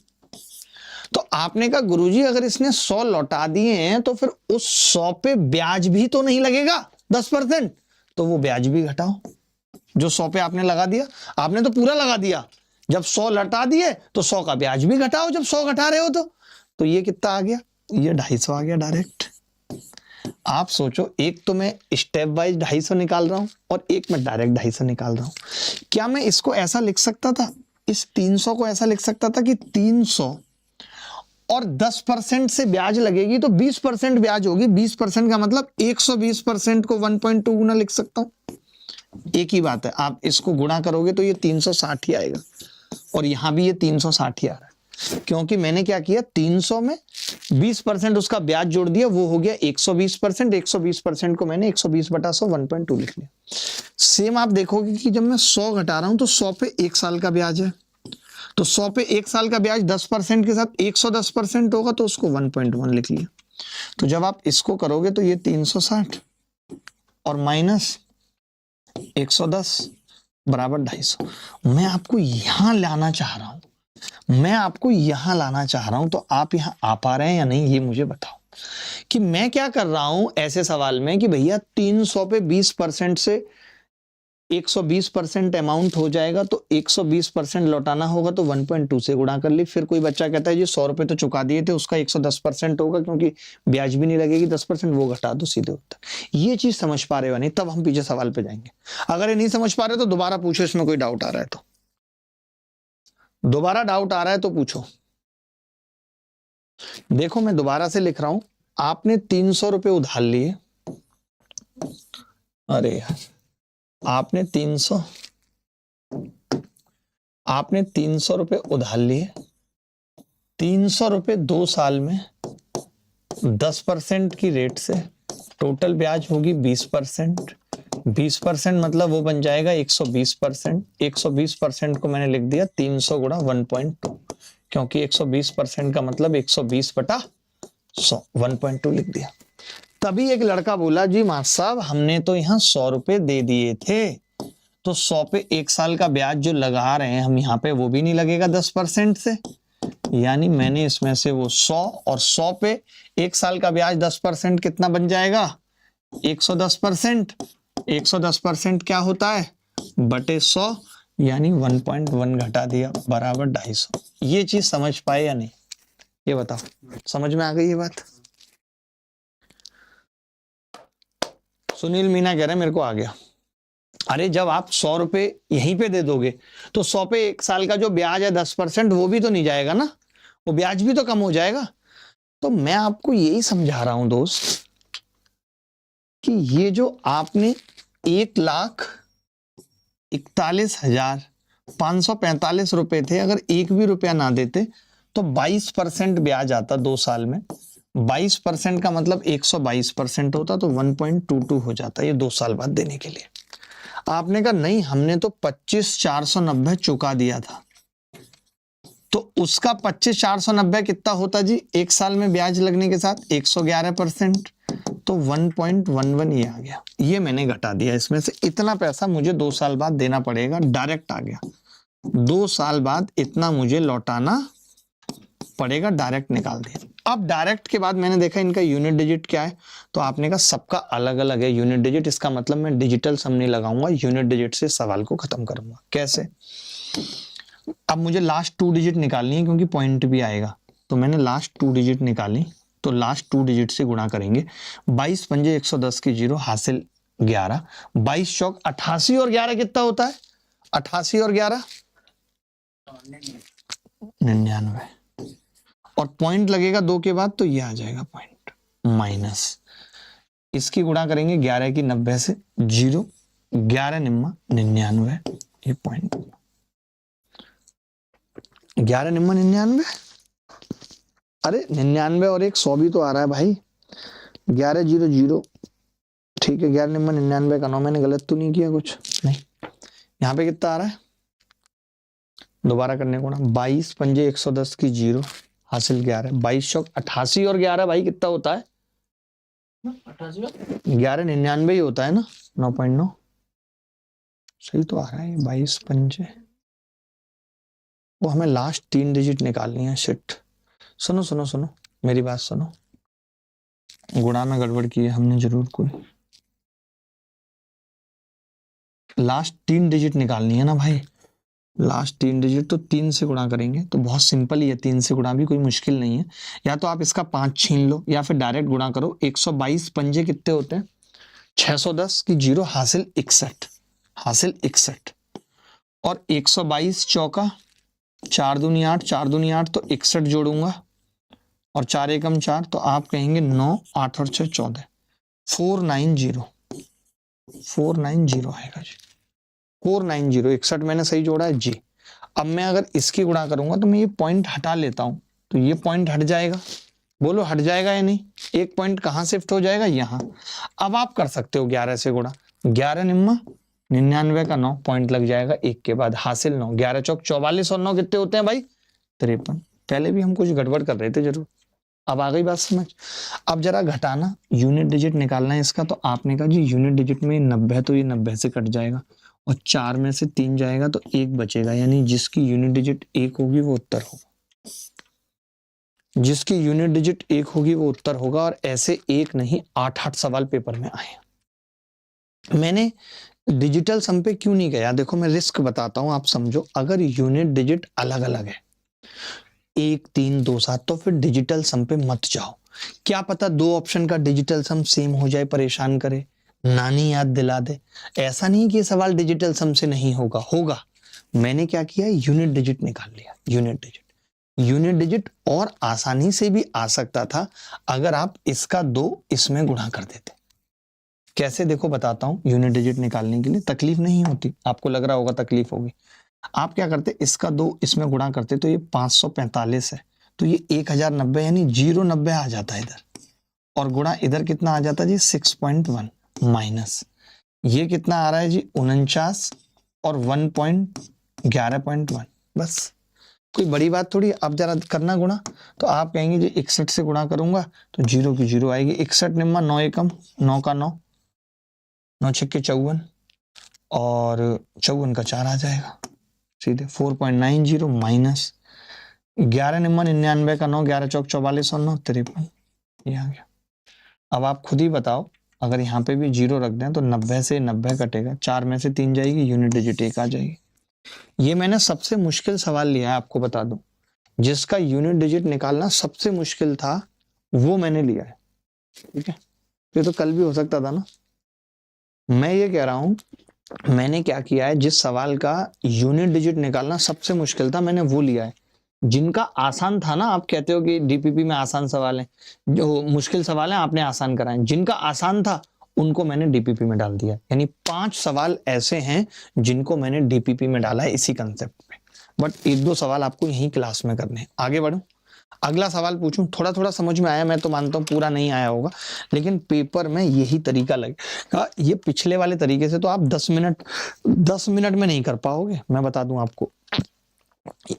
S1: तो आपने कहा गुरुजी अगर इसने 100 लौटा दिए हैं तो फिर उस 100 पे ब्याज भी तो नहीं लगेगा 10%, तो वो ब्याज भी घटाओ। जो 100 पे आपने लगा दिया, आपने तो पूरा लगा दिया, जब 100 लौटा दिए तो 100 का ब्याज भी घटाओ। जब 100 घटा रहे हो तो ये कितना आ गया? ये 250 आ गया डायरेक्ट। आप सोचो, एक तो मैं स्टेप वाइज 250 निकाल रहा हूं और एक मैं डायरेक्ट 250 निकाल रहा हूं। क्या मैं इसको ऐसा लिख सकता था? इस 300 को ऐसा लिख सकता था कि 300 और 10% से ब्याज लगेगी तो 20% ब्याज होगी। 20% का मतलब 120% को 1.2 गुना लिख सकता हूं। एक ही बात है, आप इसको गुणा करोगे तो ये 360 ही आएगा और यहां भी ये 360 ही आ रहा है, क्योंकि मैंने क्या किया, 300 में 20% उसका ब्याज जोड़ दिया, वो हो गया 120%। 120% को मैंने 120/100 1.2 लिख लिया। सेम आप देखोगे कि जब मैं 100 घटा रहा हूं तो 100 पे 1 साल का ब्याज है, तो 100 पे 1 साल का ब्याज 10% के साथ 110% होगा, तो उसको 1.1 लिख लिया। तो जब आप इसको करोगे तो ये 360 और माइनस 110 बराबर 250। मैं आपको यहां लाना चाह रहा हूं, मैं आपको यहां लाना चाह रहा हूं, तो आप यहां आ पा रहे हैं या नहीं ये मुझे बताओ। कि मैं क्या कर रहा हूं ऐसे सवाल में कि भैया 300 पे 20% से 120% अमाउंट हो जाएगा, तो 120% लौटाना होगा तो 1.2 से गुणा कर ली। फिर कोई बच्चा कहता है जी 100 रुपए तो चुका दिए थे, उसका 110% होगा क्योंकि ब्याज भी नहीं लगेगी 10%, वो घटा दो, सीधे उत्तर। ये चीज समझ पा रहे हो नहीं, तब हम पीछे सवाल पे जाएंगे। अगर ये नहीं समझ पा रहे तो दोबारा पूछो, इसमें कोई डाउट आ रहा है तो दोबारा डाउट आ रहा है तो पूछो। देखो मैं दोबारा से लिख रहा हूं, आपने 300 रुपए उधार लिए, अरे यार आपने 300 रुपए उधार लिए, 300 रुपए 2 साल में 10% की रेट से, टोटल ब्याज होगी 20%। 20% मतलब वो बन जाएगा 120%। 120% को मैंने लिख दिया 300 गुणा 1.2, क्योंकि 120% का मतलब 120/100, 1.2 लिख दिया। तभी एक लड़का बोला जी मास्टर साहब हमने तो यहाँ 100 रुपए दे दिए थे, तो 100 पे 1 साल का ब्याज जो लगा रहे हैं हम यहाँ पे वो भी नहीं लगेगा 10% से, यानी मैंने इसमें से वो 100 और 100 पे 1 साल का ब्याज 10% कितना बन जाएगा, 110%। 110% क्या होता है बटे 100, यानी 1.1 घटा दिया बराबर 250। ये चीज समझ पाए या नहीं ये बताओ, समझ में आ गई ये बात? सुनील मीना कह रहे हैं मेरे को आ गया। अरे जब आप 100 रुपए यहीं पे दे दोगे तो 100 पे 1 साल का जो ब्याज है 10%, वो भी तो नहीं जाएगा ना, वो ब्याज भी तो कम हो जाएगा। तो मैं आपको यही समझा रहा हूं दोस्त कि ये जो आपने 1,41,545 रुपए थे, अगर एक भी रुपया ना देते तो 22% ब्याज आता 2 साल में। 22% का मतलब 122% होता, तो 1.22 हो जाता ये 2 साल बाद देने के लिए। आपने कहा नहीं हमने तो 25,490 चुका दिया था, तो उसका 25,490 कितना होता जी, 1 साल में ब्याज लगने के साथ 111%, तो 1.11 ये आ गया। ये मैंने घटा दिया, इसमें से इतना पैसा मुझे 2 साल बाद देना पड़ेगा, डायरेक्ट आ गया। 2 साल बाद इतना मुझे लौटाना पड़ेगा, डायरेक्ट निकाल दिया। अब डायरेक्ट के बाद मैंने देखा इनका यूनिट डिजिट क्या है, तो आपने कहा सबका अलग अलग है यूनिट डिजिट, इसका मतलब मैं डिजिटल सम नहीं लगाऊंगा, यूनिट डिजिट से सवाल को खत्म करूंगा। कैसे? अब मुझे लास्ट 2 डिजिट निकालनी है क्योंकि पॉइंट भी आएगा, तो मैंने लास्ट 2 डिजिट निकाली, तो लास्ट 2 डिजिट से गुणा करेंगे। 22 पंजे 110 की 0 हासिल 11, 22 चौक 88 और 11 कितना होता है, 88 और 11 99, और पॉइंट लगेगा 2 के बाद, तो ये आ जाएगा पॉइंट, माइनस इसकी गुणा करेंगे 11 की 90 से, 0 11 निम्मा 99, ये पॉइंट 11 निम्मा 99, अरे 99 और एक 100 भी तो आ रहा है भाई, 11 0 0, ठीक है 11 निम्मा 99 का 9, मैंने गलत तो नहीं किया कुछ, नहीं। यहाँ पे कितना आ रहा है, दोबारा करने को ना, 22 पंजे 110 की 0 हासिल 11, 22 चौक 88 और 11 भाई कितना होता है, 11 99 ही होता है ना, 9.9 सही तो आ रहा है। 22 पंजे, वो हमें लास्ट 3 डिजिट निकालनी है, शिट। सुनो सुनो सुनो मेरी बात सुनो, गुणा में गड़बड़ की है हमने जरूर कोई, लास्ट 3 डिजिट निकालनी है ना भाई, लास्ट 3 डिजिट, तो 3 से गुणा करेंगे, तो बहुत सिंपल ही है, 3 से गुणा भी कोई मुश्किल नहीं है। या तो आप इसका 5 छीन लो या फिर डायरेक्ट गुणा करो। 122 पंजे कितने होते हैं, 610 की 0 हासिल 61, हासिल 61, और 122 चौका 4 दूनी 8, 4 दूनी 8 तो 61 जोड़ूंगा और 4 एकम 4, तो आप कहेंगे 9, 8 और 6 14, 490 आएगा जी। 490, 61 मैंने सही जोड़ा है जी। अब मैं अगर इसकी गुणा करूंगा तो मैं ये पॉइंट हटा लेता हूं, तो ये पॉइंट हट जाएगा। बोलो हट जाएगा या नहीं? एक पॉइंट कहां शिफ्ट हो जाएगा? यहां। अब आप कर सकते हो 11 से गुणा, 11 निम्मा 99 का 9 पॉइंट लग जाएगा एक के बाद, हासिल 9, 11 चौक 44 और 9 कितने होते हैं भाई? 53। पहले भी हम कुछ गड़बड़ कर रहे थे जरूर। अब आ गई बात समझ। अब जरा घटाना, यूनिट डिजिट निकालना है इसका, तो आपने कहा जी यूनिट डिजिट में 90, तो ये 90 से कट जाएगा और 4 में से 3 जाएगा तो 1 बचेगा, यानी जिसकी यूनिट डिजिट 1 होगी वो उत्तर होगा। जिसकी यूनिट डिजिट 1 होगी वो उत्तर होगा। और ऐसे एक नहीं 8 सवाल पेपर में आए। मैंने डिजिटल सम पे क्यों नहीं गया? देखो मैं रिस्क बताता हूं, आप समझो। अगर यूनिट डिजिट अलग अलग है 1, 3, 2, 7, तो फिर डिजिटल सम पे मत जाओ। क्या पता 2 ऑप्शन का डिजिटल सम सेम हो जाए, परेशान करे, नानी याद दिला दे। ऐसा नहीं कि ये सवाल डिजिटल सम से नहीं होगा, होगा। मैंने क्या किया, यूनिट डिजिट निकाल लिया। यूनिट डिजिट और आसानी से भी आ सकता था अगर आप इसका 2 इसमें गुणा कर देते। कैसे? देखो बताता हूं। यूनिट डिजिट निकालने के लिए तकलीफ नहीं होती, आपको लग रहा होगा तकलीफ होगी। आप क्या करते, इसका 2 इसमें गुणा करते, तो ये 545 है, तो ये 1090 यानी 090 आ जाता है इधर, और गुणा इधर कितना आ जाता है जी 6.1, माइनस ये कितना आ रहा है जी 49 और 11.1। बस कोई बड़ी बात थोड़ी। अब जरा करना गुणा, तो आप कहेंगे जी 61 से गुणा करूंगा तो 0 की 0 आएगी। 61 निम्मा 9 एकम 9 का 9, 9 छक्के 54 और 54 का 4 आ जाएगा सीधे 4.90 माइनस 11 निम्मा 99 का 9, 11 चौक 44 और 9 53, ये आ गया। अब आप खुद ही बताओ, अगर यहाँ पे भी 0 रख दें तो 90 से 90 कटेगा, 4 में से 3 जाएगी, यूनिट डिजिट 1 आ जाएगी। ये मैंने सबसे मुश्किल सवाल लिया है, आपको बता दूं। जिसका यूनिट डिजिट निकालना सबसे मुश्किल था वो मैंने लिया है, ठीक है। ये तो कल भी हो सकता था ना। मैं ये कह रहा हूं, मैंने क्या किया है, जिस सवाल का यूनिट डिजिट निकालना सबसे मुश्किल था मैंने वो लिया है। जिनका आसान था ना, आप कहते हो कि डीपीपी में आसान सवाल है, जो मुश्किल सवाल है आपने आसान कराए, जिनका आसान था उनको मैंने डीपीपी में डाल दिया। यानी 5 सवाल ऐसे हैं जिनको मैंने डीपीपी में डाला है इसी कंसेप्ट पे। बट 1-2 सवाल आपको यही क्लास में करने हैं। आगे बढ़ूं, अगला सवाल पूछूं। थोड़ा थोड़ा समझ में आया, मैं तो मानता हूं पूरा नहीं आया होगा, लेकिन पेपर में यही तरीका लगेगा। ये पिछले वाले तरीके से तो आप 10 मिनट में नहीं कर पाओगे, मैं बता दूं आपको।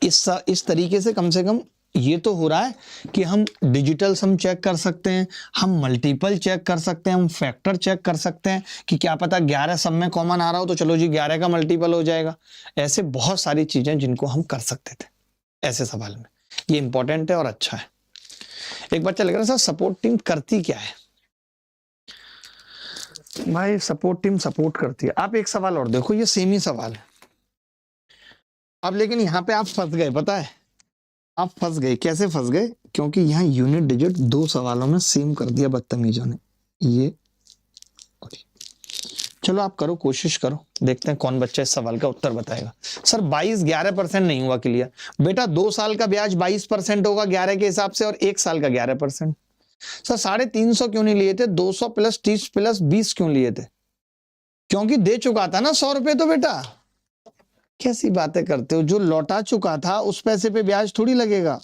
S1: इस तरीके से कम ये तो हो रहा है कि हम डिजिटल सम चेक कर सकते हैं, हम मल्टीपल चेक कर सकते हैं, हम फैक्टर चेक कर सकते हैं कि क्या पता 11 सम में कॉमन आ रहा हो तो चलो जी 11 का मल्टीपल हो जाएगा। ऐसे बहुत सारी चीजें जिनको हम कर सकते थे ऐसे सवाल में। ये इंपॉर्टेंट है और अच्छा है। एक बच्चा लग रहा है सर सपोर्ट टीम करती क्या है? भाई सपोर्ट टीम सपोर्ट करती है। आप एक सवाल और देखो, ये सेम ही सवाल है। अब लेकिन यहाँ पे आप फंस गए, पता है आप फंस गए। कैसे फंस गए? क्योंकि यहाँ यूनिट डिजिट 2 सवालों में सेम कर दिया बदतमीजों ने। ये चलो आप करो, कोशिश करो, देखते हैं कौन बच्चा इस सवाल का उत्तर बताएगा। सर 11% नहीं हुआ क्लियर। बेटा 2 साल का ब्याज 22% होगा 11 के हिसाब से, और 1 साल का 11%। सर 350 क्यों नहीं लिए थे? 200 प्लस 30 प्लस 20 क्यों लिए थे? क्योंकि दे चुका था ना 100 रुपए। तो बेटा कैसी बातें करते हो, जो लौटा चुका था उस पैसे पे ब्याज थोड़ी लगेगा।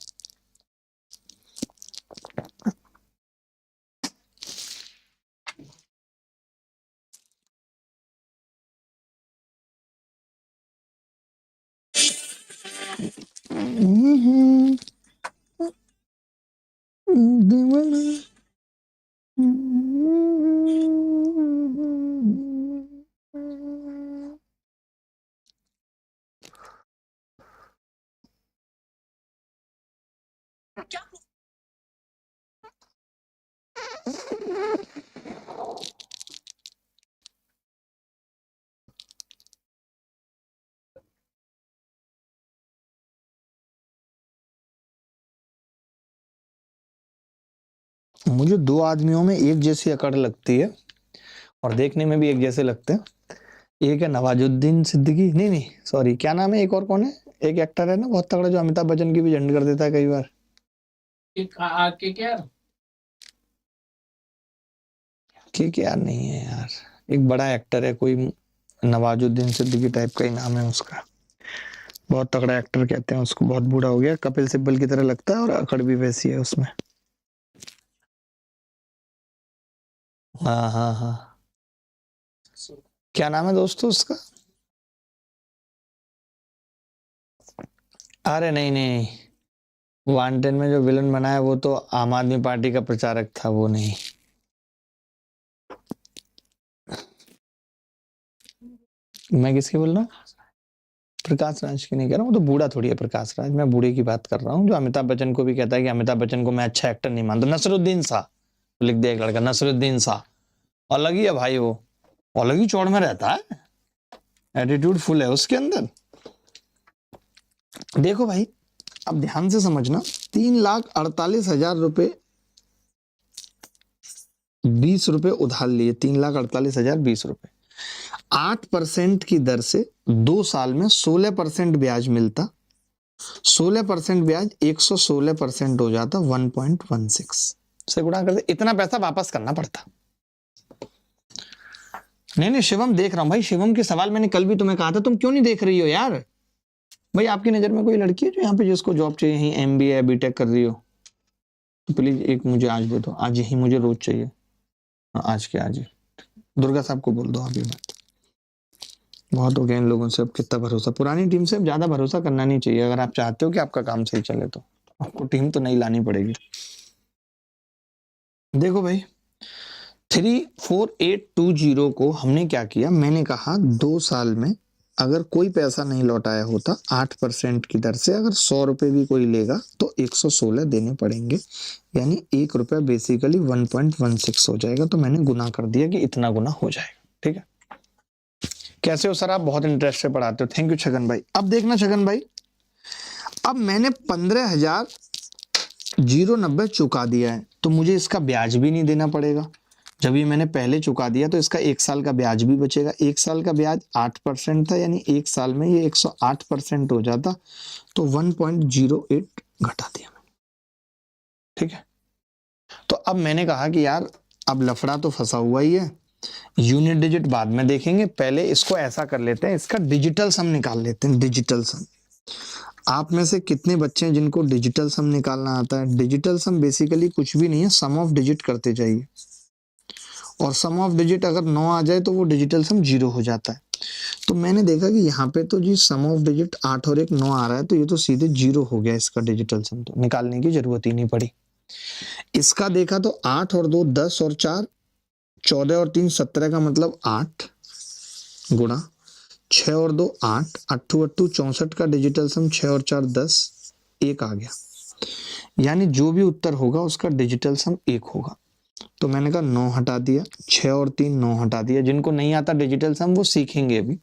S1: मुझे 2 आदमियों में एक जैसी अकड़ लगती है और देखने में भी एक जैसे लगते हैं। एक है नवाजुद्दीन सिद्दीकी, नहीं सॉरी, क्या नाम है एक और कौन है, एक एक्टर है ना बहुत तगड़ा जो अमिताभ बच्चन की भी झंड कर देता है कई बार। के यार नहीं है यार, एक बड़ा एक्टर है कोई, नवाजुद्दीन सिद्दीकी टाइप का ही नाम है उसका, बहुत तगड़ा एक्टर कहते हैं उसको, बहुत बूढ़ा हो गया, कपिल सिब्बल की तरह लगता है और अकड़ भी वैसी है उसमें। हाँ हाँ हाँ, क्या नाम है दोस्तों उसका? अरे नहीं नहीं, वांटेड में जो विलन बना है वो तो आम आदमी पार्टी का प्रचारक था, वो नहीं। मैं किसकी बोल रहा हूँ? प्रकाश राज की नहीं कह रहा हूँ, तो बूढ़ा थोड़ी है प्रकाश राज, मैं बूढ़े की बात कर रहा हूँ जो अमिताभ बच्चन को भी कहता है कि अमिताभ बच्चन को मैं अच्छा एक्टर नहीं मानता। नसरुद्दीन शाह, लिख दिया एक लड़का, नसरुद्दीन शाह। अलग ही है भाई वो, अलग ही चौड़ में रहता है, एटीट्यूड फुल है उसके अंदर। देखो भाई, अब ध्यान से समझना, 3,48,000 रुपए 20 रुपए उधार लिए, 3,48,020 रुपए, 8% की दर से 2 साल में 16% ब्याज मिलता, 16% ब्याज 116% हो जाता, 1.16 से गुणा करते, इतना पैसा वापस करना पड़ता। नहीं नहीं शिवम, देख रहा हूं भाई, शिवम के सवाल मैंने कल भी तुम्हें कहा था, तुम क्यों नहीं देख रही हो यार? भाई आपकी नजर में कोई लड़की है जो यहाँ पे जिसको जॉब चाहिए, यहीं MBA बीटेक कर रही हो, तो प्लीज एक मुझे आज दे दो, आज यही मुझे रोज चाहिए। हाँ, आज के आज ही दुर्गा साहब को बोल दो अभी मत, बहुत हो गया इन लोगों से, अब कितना भरोसा, पुरानी टीम से अब ज्यादा भरोसा करना नहीं चाहिए। अगर आप चाहते हो कि आपका काम सही चले तो आपको टीम तो नहीं लानी पड़ेगी। देखो भाई, 34820 को हमने क्या किया, मैंने कहा 2 साल में अगर कोई पैसा नहीं लौटाया होता, 8% की दर से अगर 100 रुपए भी कोई लेगा तो 116 देने पड़ेंगे, यानी 1 रुपया बेसिकली 1.16 हो जाएगा। तो मैंने गुना कर दिया कि इतना गुना हो जाएगा। ठीक है, कैसे हो सर आप, बहुत इंटरेस्ट से पढ़ाते हो, थैंक यू छगन भाई। अब देखना छगन भाई, अब मैंने 15,090 चुका दिया है, तो मुझे इसका ब्याज भी नहीं देना पड़ेगा। जब ये मैंने पहले चुका दिया तो इसका 1 साल का ब्याज भी बचेगा। 1 साल का ब्याज 8% था, यानी 1 साल में ये 108% हो जाता, तो 1.08 घटा दिया मैंने। ठीक है, तो अब मैंने कहा कि यार अब लफड़ा तो फंसा हुआ ही है, यूनिट डिजिट बाद में देखेंगे, पहले इसको ऐसा कर लेते हैं, इसका डिजिटल सम निकाल लेते हैं। डिजिटल सम, आप में से कितने बच्चे हैं जिनको डिजिटल सम निकालना आता है? डिजिटल सम बेसिकली कुछ भी नहीं है, सम ऑफ डिजिट करते जाइए, और सम ऑफ डिजिट अगर 9 आ जाए तो वो डिजिटल सम 0 हो जाता है। तो मैंने देखा कि यहाँ पे तो जी सम ऑफ डिजिट 8 और 1 9 आ रहा है, तो ये तो सीधे 0 हो गया इसका डिजिटल सम, तो निकालने की जरूरत ही नहीं पड़ी। इसका देखा तो 8 और 2 10 और 4 14 और 3 17 का मतलब 8 गुणा 6 और 2 8 8 8 64 का डिजिटल सम 6 और 4 10 1 आ गया, यानी जो भी उत्तर होगा उसका डिजिटल सम 1 होगा। तो मैंने कहा 9 हटा दिया, 6 और 3 9 हटा दिया, जिनको नहीं आता डिजिटल सम वो सीखेंगे अभी।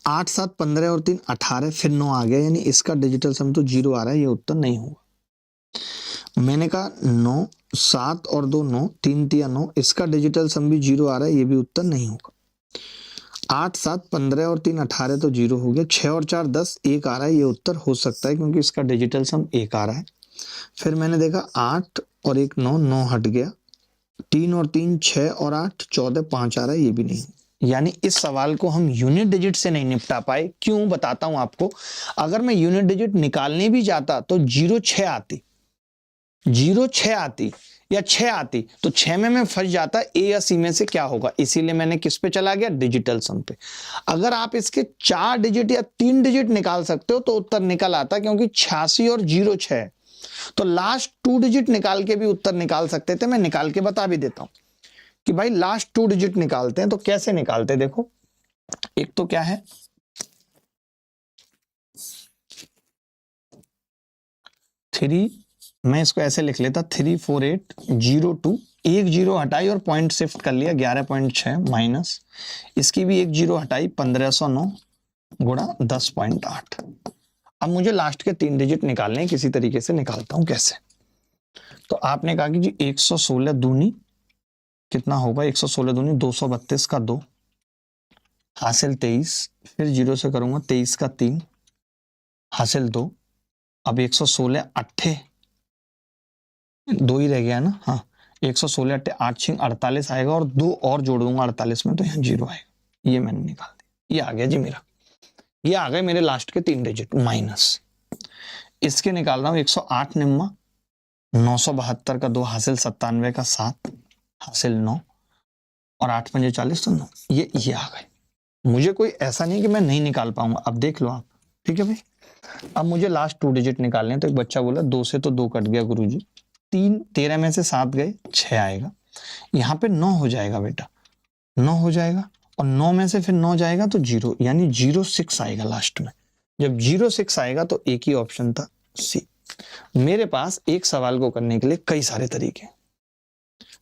S1: 8 7 15 और 3 18, फिर 9 आ गया, यानी इसका डिजिटल सम तो 0 आ रहा है, ये उत्तर नहीं होगा। मैंने कहा 9 7 और 2 9 3 3 9, इसका डिजिटल सम भी 0 आ रहा है, ये भी उत्तर नहीं होगा। 8 7 15 और 3 18 तो 0 हो गया, 6 और 4 10 1 आ रहा है, ये उत्तर हो सकता है क्योंकि इसका डिजिटल सम 1 आ रहा है। फिर मैंने देखा 8 और 1 9 9 हट गया, 3 और 3 6 और 8 14 5 आ रहा है, ये भी नहीं। यानी इस सवाल को हम यूनिट डिजिट से नहीं निपटा पाए। क्यों, बताता हूं आपको। अगर मैं यूनिट डिजिट निकालने भी जाता तो 0 6 आती या 6 आती, तो 6 में मैं फंस जाता, ए या सी में से क्या होगा, इसीलिए मैंने किस पे चला गया, डिजिटल सम पे। अगर आप इसके 4 डिजिट या 3 डिजिट निकाल सकते हो तो उत्तर निकल आता, क्योंकि 86 और 0 6, तो लास्ट 2 डिजिट निकाल के भी उत्तर निकाल सकते थे। मैं निकाल के बता भी देता हूं कि भाई लास्ट 2 डिजिट निकालते हैं, तो कैसे निकालते हैं, देखो। एक तो क्या है, 3, मैं इसको ऐसे लिख लेता 34802, 1 0 हटाई और पॉइंट शिफ्ट कर लिया 11.6 माइनस, इसकी भी 1 0 हटाई 1509 गुणा 10.8। अब मुझे लास्ट के 3 डिजिट निकालने हैं, किसी तरीके से निकालता हूं, कैसे। तो आपने कहा कि जी 116 दूनी कितना होगा, 116 दूनी 232 का 2 हासिल 23, फिर 0 से करूंगा 23 का 3 हासिल 2। अब 116 अट्ठे 2 ही रह गया ना, हाँ 116 अट्ठे 8 6 48 आएगा और 2 और जोड़ दूंगा 48 में तो यहाँ 0 आएगा। ये मैंने निकाल दिया, ये आ गया जी मेरा। ये आ गए मेरे लास्ट के 3 डिजिट माइनस। इसके निकाल रहा हूँ 108 निम्मा 972 का 2 हासिल 97 का 7 हासिल 9 और 8 पंजे 40 तो 9। ये आ गए। मुझे कोई ऐसा नहीं कि मैं नहीं निकाल पाऊंगा, अब देख लो आप, ठीक है भाई। अब मुझे लास्ट 2 डिजिट निकालने हैं। तो एक बच्चा बोला 2 से तो 2 कट गया गुरुजी, 3 13 में से 7 गए 6 आएगा। यहाँ पे 9 हो जाएगा बेटा, 9 हो जाएगा और 9 में से फिर 9 जाएगा तो 0, यानी 06 आएगा लास्ट में। जब 06 आएगा तो एक ही ऑप्शन था सी। मेरे पास एक सवाल को करने के लिए कई सारे तरीके हैं।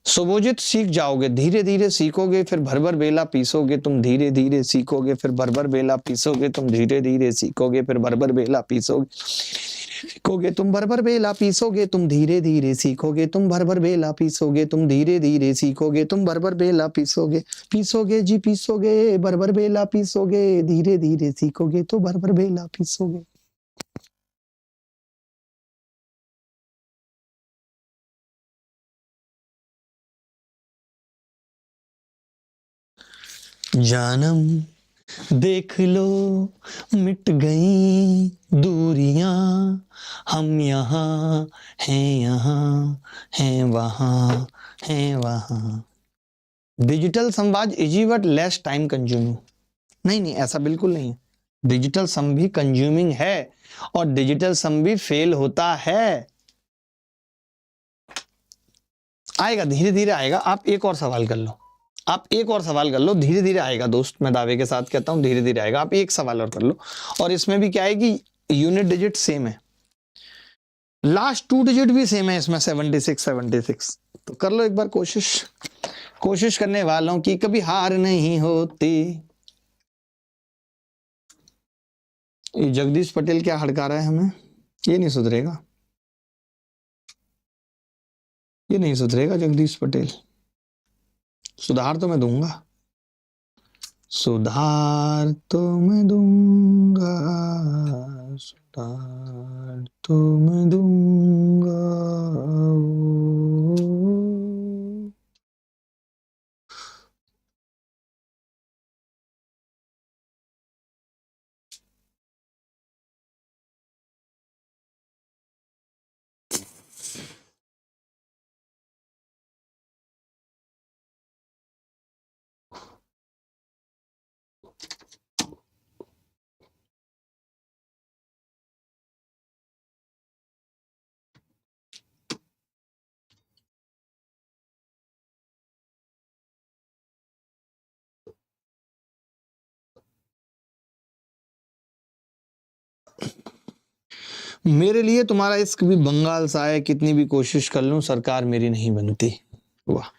S1: सुभोजित सीख जाओगे, धीरे धीरे सीखोगे, फिर भर भर बेला पीसोगे तुम, धीरे धीरे सीखोगे, फिर भर भर बेला पीसोगे तुम, धीरे धीरे सीखोगे, फिर भर भर बेला पीसोगे, सीखोगे तुम, भर भर बेला पीसोगे तुम, धीरे धीरे सीखोगे तुम, भर भर बेला पीसोगे तुम, धीरे धीरे सीखोगे तुम, भर भर बेला पीसोगे, पीसोगे जी पीसोगे, भर भर बेला पीसोगे, धीरे धीरे सीखोगे तो भर भर बेला पीसोगे। जानम देख लो मिट गई दूरियां, हम यहाँ हैं वहाँ हैं वहाँ। डिजिटल संवाद easy but less time consuming. नहीं, ऐसा बिल्कुल नहीं है। डिजिटल सम भी कंज्यूमिंग है और डिजिटल सम भी फेल होता है। आएगा, धीरे धीरे आएगा। आप एक और सवाल कर लो, आप एक और सवाल कर लो, धीरे धीरे आएगा दोस्त, मैं दावे के साथ कहता हूं धीरे धीरे आएगा। आप एक सवाल और कर लो, और इसमें भी क्या है कि यूनिट डिजिट सेम है, लास्ट 2 डिजिट भी सेम है इसमें 76। तो कर लो एक बार कोशिश। कोशिश करने वालों की कभी हार नहीं होती। ये जगदीश पटेल क्या हड़का रहा है हमें, ये नहीं सुधरेगा, ये नहीं सुधरेगा जगदीश पटेल। सुधार तो मैं दूंगा, सुधार तो मैं दूंगा, सुधार तो मैं दूंगा। मेरे लिए तुम्हारा इश्क भी बंगाल सा है, कितनी भी कोशिश कर लूं सरकार मेरी नहीं बनती। वाह।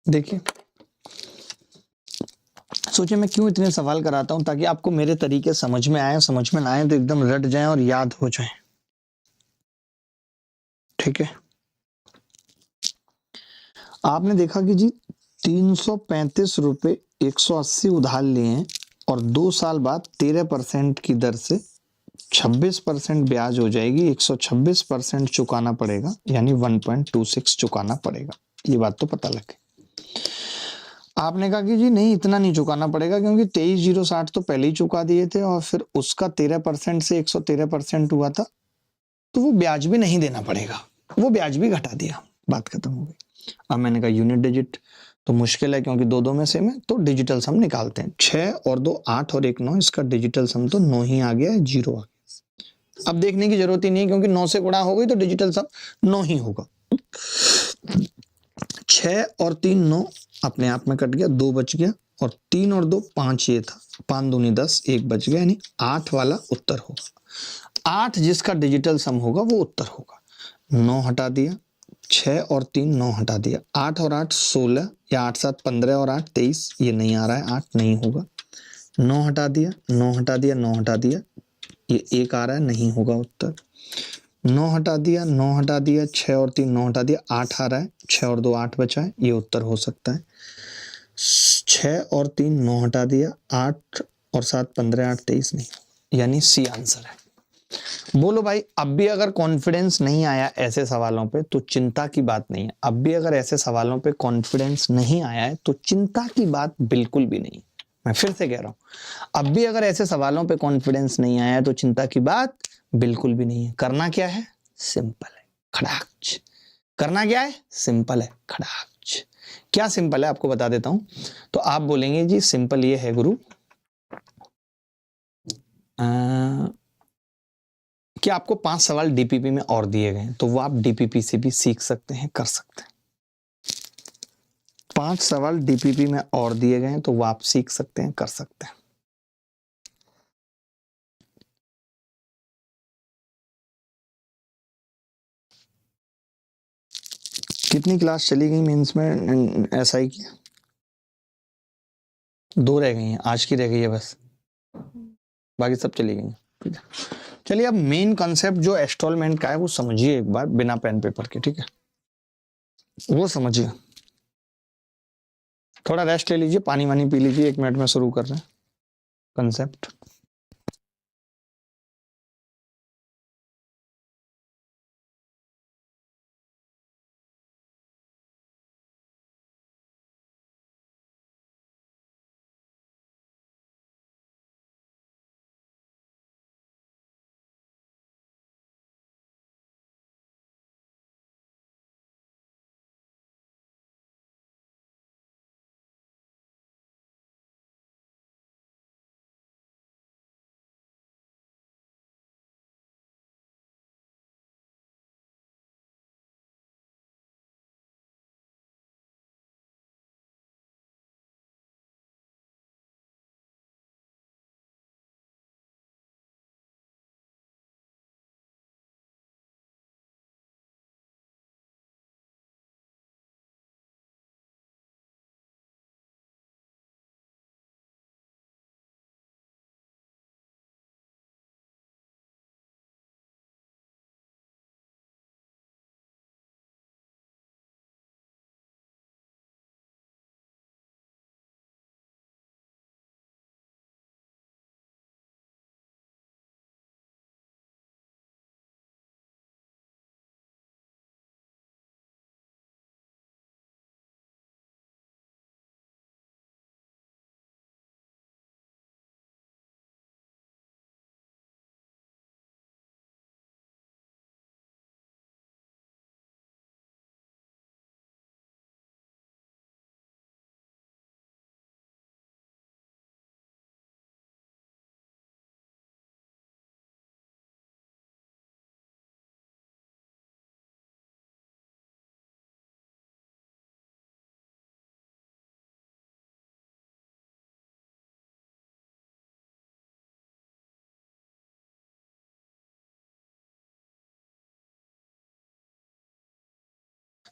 S1: देखिए, सोचिए मैं क्यों इतने सवाल कराता हूं, ताकि आपको मेरे तरीके समझ में आए, समझ में ना आए तो एकदम रट जाएं और याद हो जाएं। ठीक है, आपने देखा कि जी 335 रुपए 180 उधार लिए हैं और 2 साल बाद 13% की दर से 26% ब्याज हो जाएगी, 126% चुकाना पड़ेगा, यानी 1.26 चुकाना पड़ेगा। ये बात तो पता लगे। आपने कहा कि जी नहीं इतना नहीं चुकाना पड़ेगा क्योंकि 23,060 तो पहले ही चुका दिए थे और फिर उसका 13% से 113% हुआ था, तो वो ब्याज भी नहीं देना पड़ेगा, वो ब्याज भी घटा दिया, बात खत्म हो गई। अब मैंने कहा यूनिट डिजिट तो मुश्किल है क्योंकि दो में सेम है, तो डिजिटल सम निकालते हैं। 6 और 2 8 और 1 9, इसका डिजिटल सम तो 9 ही आ गया है, 0 आ गया। अब देखने की जरूरत ही नहीं है क्योंकि 9 से गुणा हो गई तो डिजिटल सम 9 ही होगा। 6 और 3 9 अपने आप में कट गया, 2 बच गया, और 3 और 2 5 ये था, 5 दूनी 10, 1 बच गया, यानी 8 वाला उत्तर होगा। 8 जिसका डिजिटल सम होगा वो उत्तर होगा। 9 हटा दिया, 6 और 3 9 हटा दिया, 8 और 8 16, या 8 7 15 और 8 23, ये नहीं आ रहा है, 8 नहीं होगा। 9 हटा दिया, 9 हटा दिया, 9 हटा दिया, ये 1 आ रहा है, नहीं होगा उत्तर। 9 हटा दिया, 9 हटा दिया, 6 और 3 9 हटा दिया, 8 आ रहा है, 6 और 2 8 बचा है, ये उत्तर हो सकता है। 6 और 3 9 हटा दिया, 8 और 7 15 8 23 नहीं, यानी सी आंसर है। बोलो भाई, अब भी अगर कॉन्फिडेंस नहीं आया ऐसे सवालों पे तो चिंता की बात नहीं है। अब भी अगर ऐसे सवालों पे कॉन्फिडेंस नहीं आया है तो चिंता की बात बिल्कुल भी नहीं। मैं फिर से कह रहा हूं, अब भी अगर ऐसे सवालों पे कॉन्फिडेंस नहीं आया है तो चिंता की बात बिल्कुल भी नहीं है। करना क्या है? सिंपल है, खड़ाक। करना क्या है? सिंपल है, खड़ाक। क्या सिंपल है आपको बता देता हूं। तो आप बोलेंगे जी सिंपल ये है गुरु कि आपको 5 सवाल डीपीपी में और दिए गए हैं, तो वो आप डीपीपी से भी सीख सकते हैं, कर सकते हैं। 5 सवाल डीपीपी में और दिए गए हैं तो वो आप सीख सकते हैं, कर सकते हैं। कितनी क्लास चली गई मेंस में एसआई की? 2 रह गई हैं, आज की रह गई है बस, बाकी सब चली गई। ठीक है, चलिए अब मेन कॉन्सेप्ट जो इंस्टॉलमेंट का है वो समझिए एक बार बिना पेन पेपर के। ठीक है, वो समझिए। थोड़ा रेस्ट ले लीजिए, पानी वानी पी लीजिए, 1 मिनट में शुरू कर रहे हैं कंसेप्ट।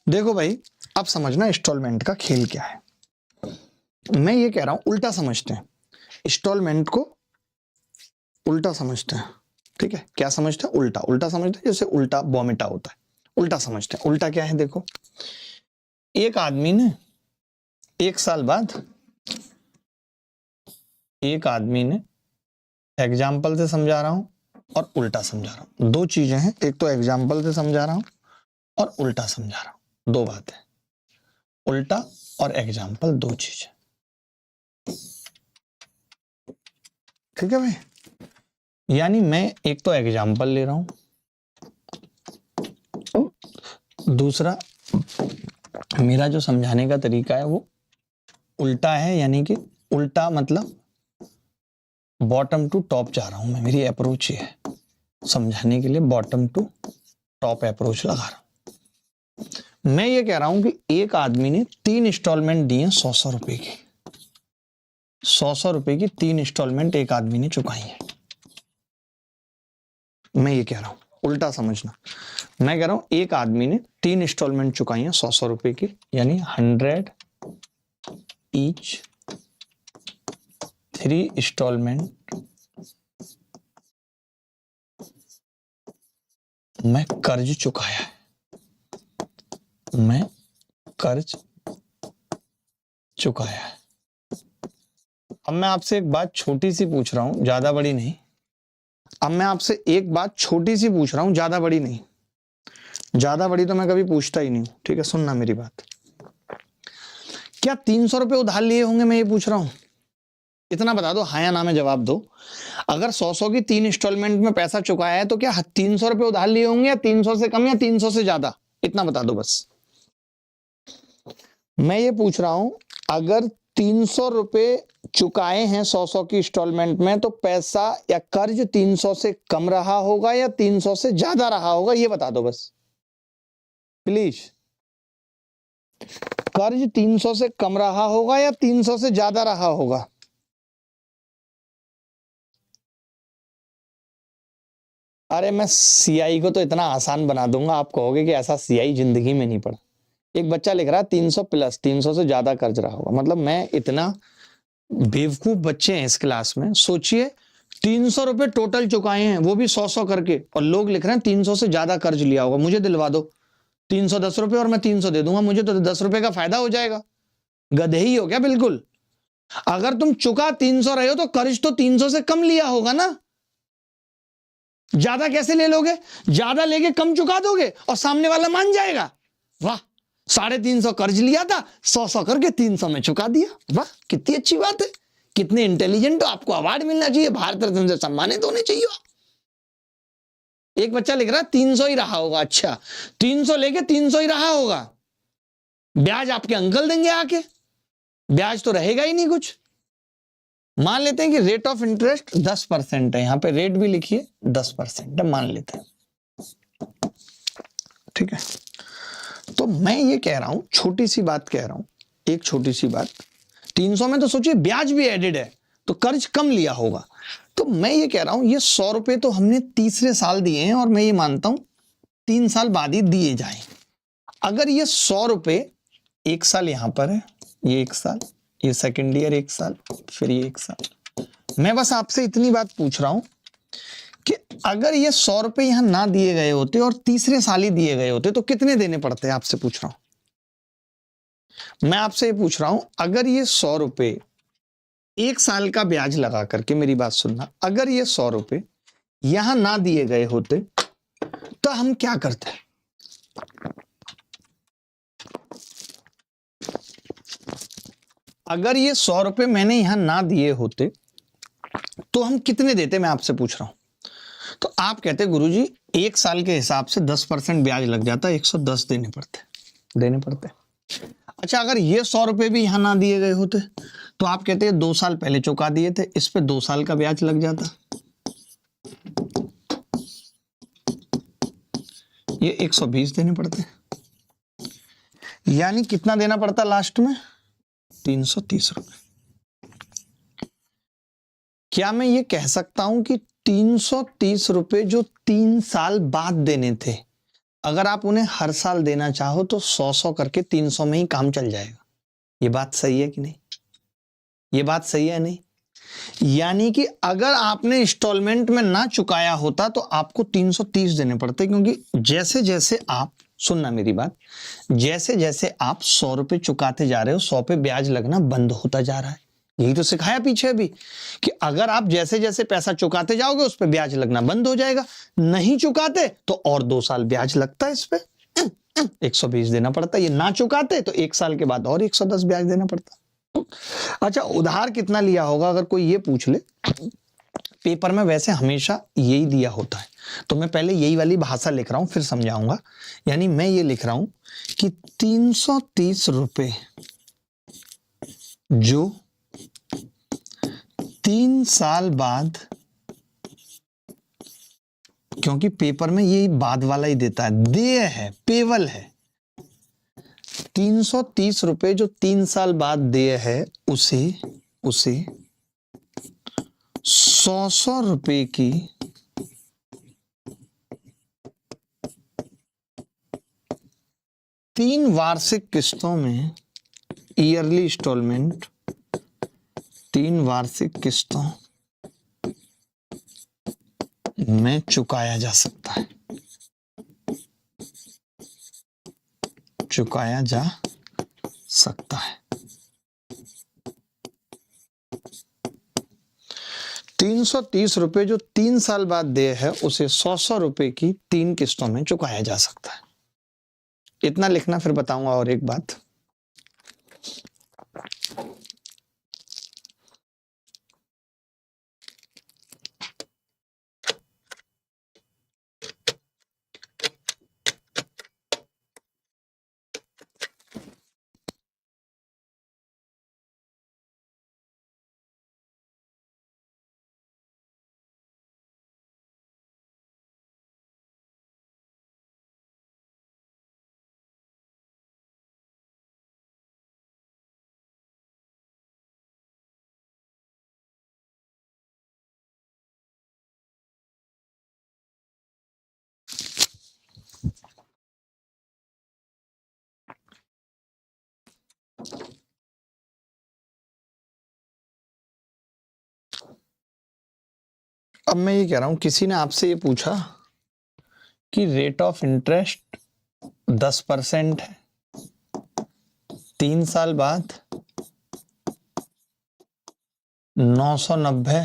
S1: देखो भाई, अब समझना इंस्टॉलमेंट का खेल क्या है। मैं ये कह रहा हूं उल्टा समझते हैं, इंस्टॉलमेंट को उल्टा समझते हैं। ठीक है, क्या समझते हैं? उल्टा। उल्टा समझते हैं जैसे उल्टा बोमिटा होता है, उल्टा समझते हैं। उल्टा क्या है देखो, एक आदमी ने 1 साल बाद, एक आदमी ने, एग्जाम्पल से समझा रहा हूं और उल्टा समझा रहा हूं, दो चीजें हैं, एक तो एग्जाम्पल से समझा रहा हूं और उल्टा समझा रहा हूं, दो बातें, उल्टा और एग्जाम्पल, दो चीजें। ठीक है भाई, यानी मैं एक तो एग्जाम्पल ले रहा हूं, दूसरा मेरा जो समझाने का तरीका है वो उल्टा है, यानी कि उल्टा मतलब बॉटम टू टॉप जा रहा हूं मैं, मेरी अप्रोच ये है समझाने के लिए, बॉटम टू टॉप अप्रोच लगा रहा हूं। मैं ये कह रहा हूं कि एक आदमी ने 3 इंस्टॉलमेंट दिए 100-100 रुपए की, 100-100 रुपए की 3 इंस्टॉलमेंट एक आदमी ने चुकाई है। मैं ये कह रहा हूं, उल्टा समझना, मैं कह रहा हूं एक आदमी ने 3 इंस्टॉलमेंट चुकाई है 100-100 रुपए की, यानी 100 ईच, 3 इंस्टॉलमेंट मैं कर्ज चुकाया है, मैं कर्ज चुकाया है। अब मैं आपसे एक बात छोटी सी पूछ रहा हूं, ज्यादा बड़ी नहीं। अब मैं आपसे एक बात छोटी सी पूछ रहा हूं, ज्यादा बड़ी नहीं, ज्यादा बड़ी तो मैं कभी पूछता ही नहीं, ठीक है, सुनना मेरी बात। क्या 300 रुपए उधार लिए होंगे, मैं ये पूछ रहा हूं, इतना बता दो, हाँ या ना में जवाब दो। अगर 100-100 की 3 इंस्टॉलमेंट में पैसा चुकाया है तो क्या 300 रुपए उधार लिए होंगे, या 300 से कम या 300 से ज्यादा, इतना बता दो बस। मैं ये पूछ रहा हूं, अगर 300 रुपए चुकाए हैं 100-100 की इंस्टॉलमेंट में, तो पैसा या कर्ज 300 से कम रहा होगा या 300 से ज्यादा रहा होगा, ये बता दो बस प्लीज। कर्ज 300 से कम रहा होगा या 300 से ज्यादा रहा होगा? अरे मैं सीआई को तो इतना आसान बना दूंगा, आप कहोगे कि ऐसा सीआई जिंदगी में नहीं पढ़ा। एक बच्चा लिख रहा है 300 प्लस, 300 से ज्यादा कर्ज रहा होगा, मतलब मैं इतना बेवकूफ बच्चे हैं इस क्लास में। सोचिए 300 रुपए टोटल चुकाए हैं, वो भी 100-100 करके, और लोग लिख रहे हैं 300 से ज्यादा कर्ज लिया होगा। मुझे दिलवा दो 310 रुपए और मैं 300 दे दूंगा, मुझे तो 10 रुपए का फायदा हो जाएगा। गधे ही हो क्या बिल्कुल? अगर तुम चुका 300 रहे हो तो कर्ज तो 300 से कम लिया होगा ना, ज्यादा कैसे ले लोगे? ज्यादा लेके कम चुका दोगे और सामने वाला मान जाएगा, वाह 350 कर्ज लिया था, 100-100 करके 300 में चुका दिया, वाह कितनी अच्छी बात है, कितने इंटेलिजेंट हो, आपको अवार्ड मिलना चाहिए, भारत रत्न से सम्मानित होने चाहिए आप। एक बच्चा लिख रहा है 300 ही रहा होगा, अच्छा 300 लेके 300 ही रहा होगा, ब्याज आपके अंकल देंगे आके, ब्याज तो रहेगा ही नहीं कुछ। मान लेते हैं कि रेट ऑफ इंटरेस्ट 10% है, यहां पे रेट भी लिखिए 10% है, मान लेते हैं, ठीक है। तो मैं ये कह रहा हूं, छोटी सी बात कह रहा हूं, एक छोटी सी बात, 300 में तो सोचिए ब्याज भी एडेड है, तो कर्ज कम लिया होगा। तो मैं ये कह रहा हूं ये 100 रुपए तो हमने तीसरे साल दिए हैं, और मैं ये मानता हूं 3 साल बाद ही दिए जाएं। अगर ये 100 रुपए 1 साल यहां पर है, ये 1 साल, ये सेकेंड ईयर 1 साल, फिर ये 1 साल, मैं बस आपसे इतनी बात पूछ रहा हूं कि अगर ये 100 रुपए यहां ना दिए गए होते और तीसरे साल ही दिए गए होते तो कितने देने पड़ते? आपसे पूछ रहा हूं, मैं आपसे ये पूछ रहा हूं, अगर ये 100 रुपए 1 साल का ब्याज लगा करके, मेरी बात सुनना, अगर ये 100 रुपए यहां ना दिए गए होते तो हम क्या करते? अगर ये 100 रुपए मैंने यहां ना दिए होते तो हम कितने देते? मैं आपसे पूछ रहा हूं। तो आप कहते गुरुजी 1 साल के हिसाब से 10% ब्याज लग जाता, 110 देने पड़ते। अच्छा अगर ये 100 रुपए भी यहां ना दिए गए होते तो आप कहते 2 साल पहले चुका दिए थे, इस पे 2 साल का ब्याज लग जाता, ये 120 देने पड़ते, यानी कितना देना पड़ता लास्ट में? 330 रुपए। क्या मैं ये कह सकता हूं कि 330 रुपए जो 3 साल बाद देने थे, अगर आप उन्हें हर साल देना चाहो तो 100-100 करके 300 में ही काम चल जाएगा? ये बात सही है कि नहीं? ये बात सही है नहीं? यानी कि अगर आपने इंस्टॉलमेंट में ना चुकाया होता तो आपको 330 देने पड़ते, क्योंकि जैसे जैसे आप सुनना मेरी बात, जैसे जैसे आप 100 रुपए चुकाते जा रहे हो 100 पे ब्याज लगना बंद होता जा रहा है। यही तो सिखाया पीछे अभी कि अगर आप जैसे जैसे पैसा चुकाते जाओगे उस पे ब्याज लगना बंद हो जाएगा, नहीं चुकाते तो और 2 साल ब्याज लगता है, इस पे 120 देना पड़ता है, ये ना चुकाते तो 1 साल के बाद और 110 ब्याज देना पड़ता। अच्छा, उधार कितना लिया होगा अगर कोई ये पूछ ले, पेपर में वैसे हमेशा यही दिया होता है, तो मैं पहले यही वाली भाषा लिख रहा हूं फिर समझाऊंगा। यानी मैं ये लिख रहा हूं कि 330 रुपए जो 3 साल बाद, क्योंकि पेपर में यही बाद वाला ही देता है, देय है, पेवल है, 330 रुपए जो 3 साल बाद देय है उसे 100 रुपए की 3 वार्षिक किस्तों में, ईयरली इंस्टॉलमेंट, 3 वार्षिक किस्तों में चुकाया जा सकता है, चुकाया जा सकता है। 330 रुपए जो 3 साल बाद देय है उसे 100 रुपए की 3 किस्तों में चुकाया जा सकता है। इतना लिखना, फिर बताऊंगा और एक बात। अब मैं ये कह रहा हूं, किसी ने आपसे ये पूछा कि रेट ऑफ इंटरेस्ट 10% है, 3 साल बाद 990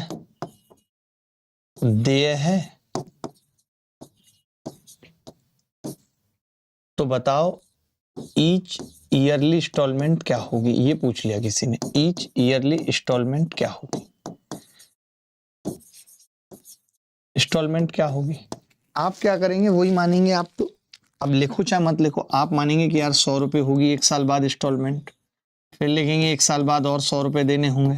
S1: देय है, तो बताओ ईच ईयरली इंस्टॉलमेंट क्या होगी। ये पूछ लिया किसी ने, ईच ईयरली इंस्टॉलमेंट क्या होगी, इंस्टॉलमेंट क्या होगी। आप क्या करेंगे वही मानेंगे आप, तो अब लिखो चाहे मत लिखो, आप मानेंगे कि यार 100 रुपए होगी 1 साल बाद इंस्टॉलमेंट, फिर लिखेंगे 1 साल बाद और 100 रुपए देने होंगे,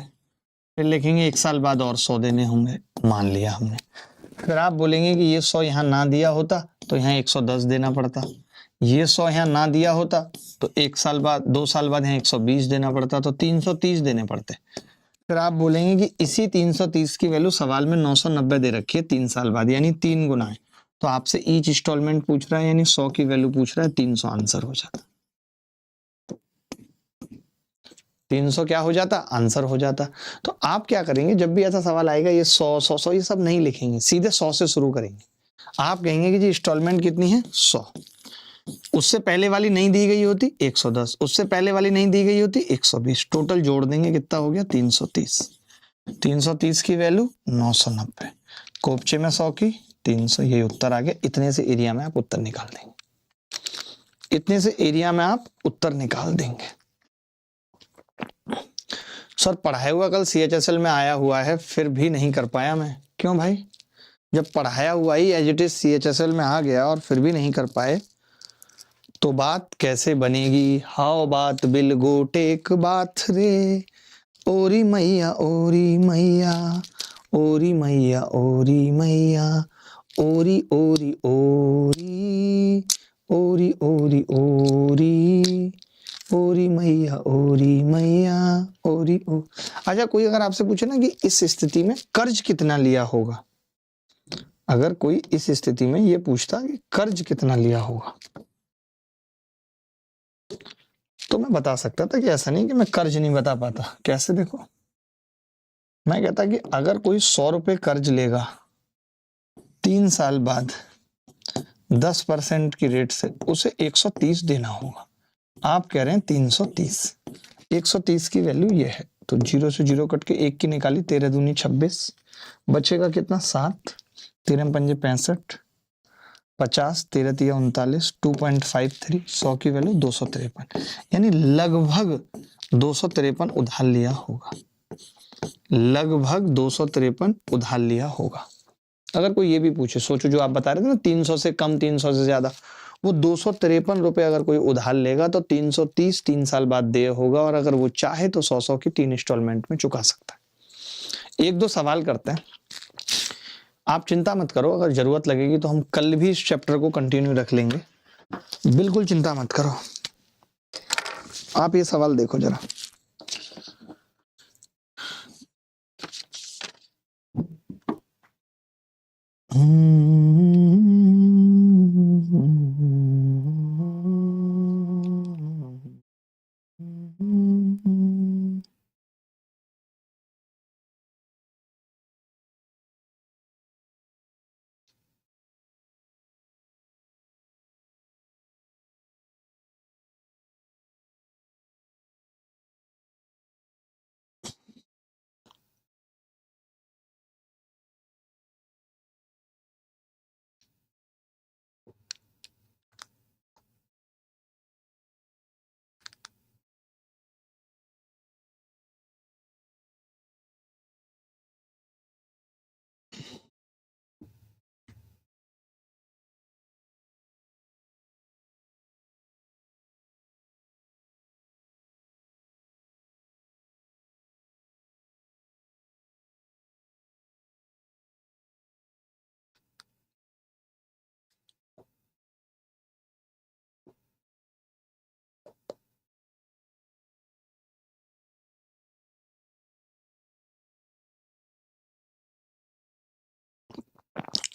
S1: फिर लिखेंगे 1 साल बाद और 100 देने होंगे, मान लिया हमने। फिर आप बोलेंगे कि ये 100 यहाँ ना दिया होता तो यहाँ 110 देना पड़ता, ये 100 यहाँ ना दिया होता तो 1 साल बाद 2 साल बाद यहाँ 120 देना पड़ता, तो 330 देने पड़ते। फिर आप बोलेंगे कि इसी 330 की वैल्यू सवाल में 990 दे रखी है 3 साल बाद, यानी 3 गुना है, तो आपसे ईच इंस्टॉलमेंट पूछ रहा है, यानी 100 की वैल्यू पूछ रहा है, 300 आंसर हो जाता, 300 क्या हो जाता, आंसर हो जाता। तो आप क्या करेंगे, जब भी ऐसा सवाल आएगा ये 100 ये सब नहीं लिखेंगे, सीधे 100 से शुरू करेंगे। आप कहेंगे कि जी इंस्टॉलमेंट कितनी है 100, उससे पहले वाली नहीं दी गई होती 110, उससे पहले वाली नहीं दी गई होती 120, टोटल जोड़ देंगे कितना हो गया 330, 330 की वैल्यू 990, कोपचे में 100 की 300, ये उत्तर आ गया। इतने से एरिया में आप उत्तर निकाल देंगे, इतने से एरिया में आप उत्तर निकाल देंगे। सर पढ़ाया हुआ कल CHSL में आया हुआ है फिर भी नहीं कर पाया मैं, क्यों भाई, जब पढ़ाया हुआ ही एज इट इज CHSL में आ गया और फिर भी नहीं कर पाए तो बात कैसे बनेगी। हाउ बात बिल गो टेक बात रे, ओरी मैया ओरी मैया, ओरी मैया ओरी मैया, ओरी ओरी ओरी, ओरी ओरी ओरी, ओरी मैया ओरी मैया, ओरी ओ। अच्छा, कोई अगर आपसे पूछे ना कि इस स्थिति में कर्ज कितना लिया होगा, अगर कोई इस स्थिति में ये पूछता कि कर्ज कितना लिया होगा, तो मैं बता सकता था कि ऐसा नहीं कि मैं कर्ज नहीं बता पाता। कैसे, देखो मैं कहता कि अगर कोई 100 रुपए कर्ज लेगा 3 साल बाद 10% की रेट से उसे 130 देना होगा। आप कह रहे हैं 330। 130 की वैल्यू ये है, तो 0 से 0 कट के 1 की निकाली, 13 दूनी 26, बचेगा कितना 7, 13 पंजे 65, 50, 13 तिया 39, 2.53, 100 की वैल्यू 253, यानी लगभग 253 उधार लिया होगा। लगभग 253 उधार लिया होगा। अगर कोई ये भी पूछे, सोचो जो आप बता रहे थे ना 300 से कम 300 से ज्यादा, वो 253 रुपए अगर कोई उधार लेगा तो 330 3 साल बाद देय होगा, और अगर वो चाहे तो 100 की 3 इंस्टॉलमेंट में चुका सकता है। एक दो सवाल करते हैं, आप चिंता मत करो, अगर जरूरत लगेगी तो हम कल भी इस चैप्टर को कंटिन्यू रख लेंगे, बिल्कुल चिंता मत करो। आप ये सवाल देखो जरा।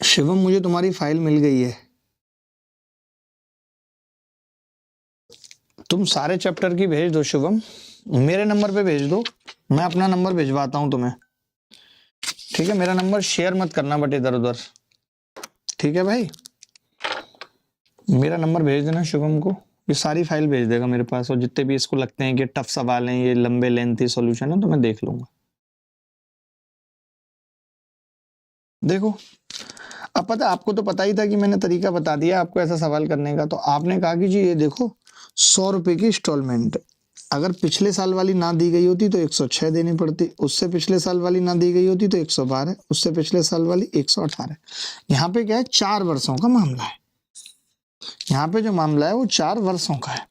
S1: शिवम, मुझे तुम्हारी फाइल मिल गई है। तुम सारे चैप्टर की भेज दो शिवम, मेरे नंबर पे भेज दो, मैं अपना नंबर भिजवाता हूं तुम्हें। ठीक है, मेरा नंबर शेयर मत करना बट इधर उधर, ठीक है भाई। मेरा नंबर भेज देना शुभम को, ये सारी फाइल भेज देगा मेरे पास, और जितने भी इसको लगते हैं कि टफ सवाल हैं, ये लंबे लेंथी सॉल्यूशन है, तो मैं देख लूंगा। देखो, अब पता, आपको तो पता ही था कि मैंने तरीका बता दिया आपको ऐसा सवाल करने का, तो आपने कहा कि जी ये देखो 100 रुपए की इंस्टॉलमेंट, अगर पिछले साल वाली ना दी गई होती तो 106 देनी पड़ती, उससे पिछले साल वाली ना दी गई होती तो 112, उससे पिछले साल वाली 118। यहाँ पे क्या है, 4 वर्षों का मामला है। यहाँ पे जो मामला है वो 4 वर्षों का है,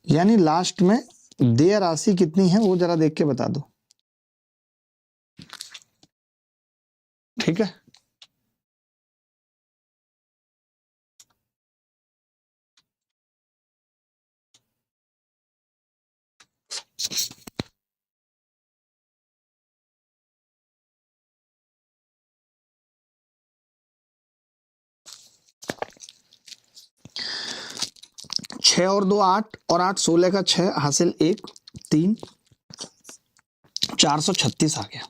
S1: यानी लास्ट में देय राशि कितनी है वो जरा देख के बता दो। ठीक है, छह और 2 8, और 8 16 का 6 हासिल 1 3, 436 आ गया।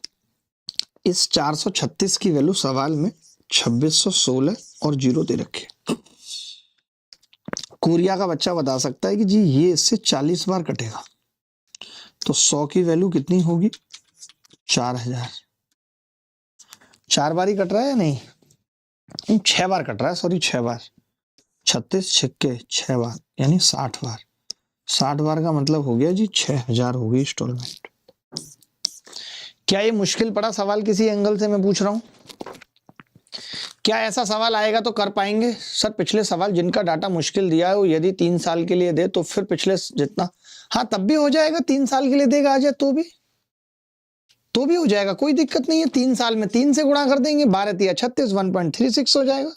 S1: इस 436 की वैल्यू सवाल में 2616 और 0 दे रखे। कोरिया का बच्चा बता सकता है कि जी ये इससे 40 बार कटेगा, तो 100 की वैल्यू कितनी होगी, 4000। 4 बार ही कट रहा है या नहीं, 6 बार कट रहा है, सॉरी 6 बार, 36 छिक्के 6 बार, यानी 60 बार। 60 बार का मतलब हो गया जी 6000 होगी इंस्टॉलमेंट। क्या ये मुश्किल पड़ा सवाल किसी एंगल से मैं पूछ रहा हूं? क्या ऐसा सवाल आएगा तो कर पाएंगे सर? पिछले सवाल जिनका डाटा मुश्किल दिया है वो यदि 3 साल के लिए दे तो फिर पिछले जितना, हाँ तब भी हो जाएगा, 3 साल के लिए देगा आ जाए तो भी हो जाएगा, कोई दिक्कत नहीं है। 3 साल में 3 से गुणा कर देंगे, 12 तिया 36, 1.36 हो जाएगा।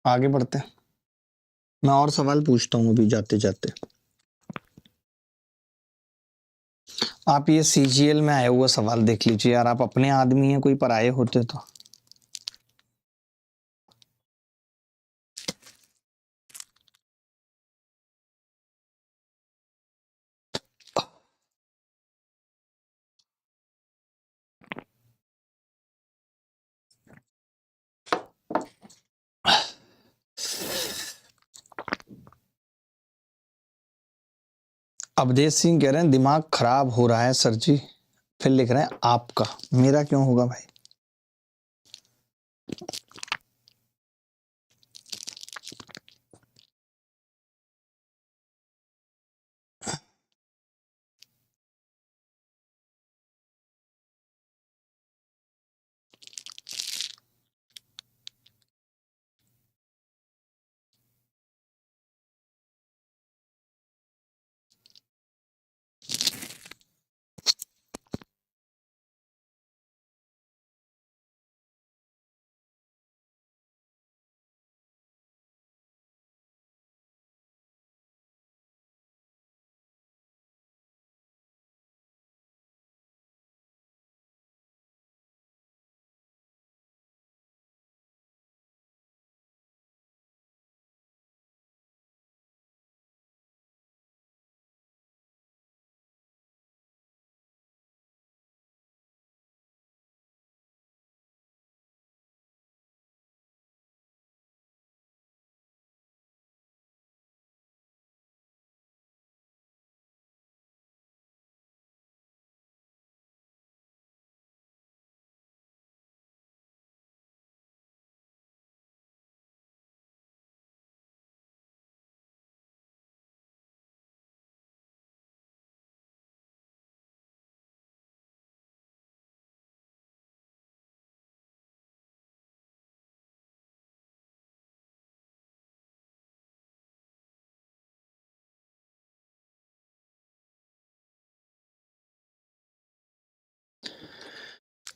S1: आगे बढ़ते हैं। मैं और सवाल पूछता हूँ अभी जाते जाते। आप ये सीजीएल में आया हुआ सवाल देख लीजिए यार, आप अपने आदमी हैं, कोई पराये होते तो। अवधेश सिंह कह रहे हैं दिमाग खराब हो रहा है सर जी, फिर लिख रहे हैं आपका। मेरा क्यों होगा भाई?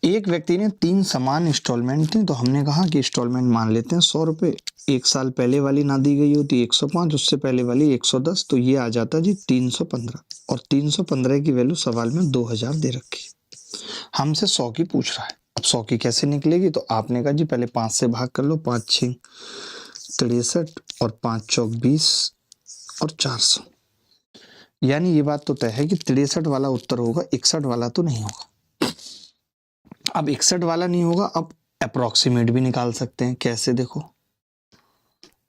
S1: एक व्यक्ति ने 3 समान इंस्टॉलमेंट थी, तो हमने कहा कि इंस्टॉलमेंट मान लेते हैं 100 रुपए। 1 साल पहले वाली ना दी गई होती 105, उससे पहले वाली 110, तो ये आ जाता जी 315। और 315 की वैल्यू सवाल में 2000 दे रखी, हमसे 100 की पूछ रहा है। अब 100 की कैसे निकलेगी? तो आपने कहा जी पहले 5 से भाग कर लो, 5 6 63 और 5 चौक 20 और 400। यानी ये बात तो तय है कि 63 वाला उत्तर होगा, 61 वाला तो नहीं होगा। अब 61 वाला नहीं होगा, अब अप्रोक्सीमेट भी निकाल सकते हैं। कैसे? देखो,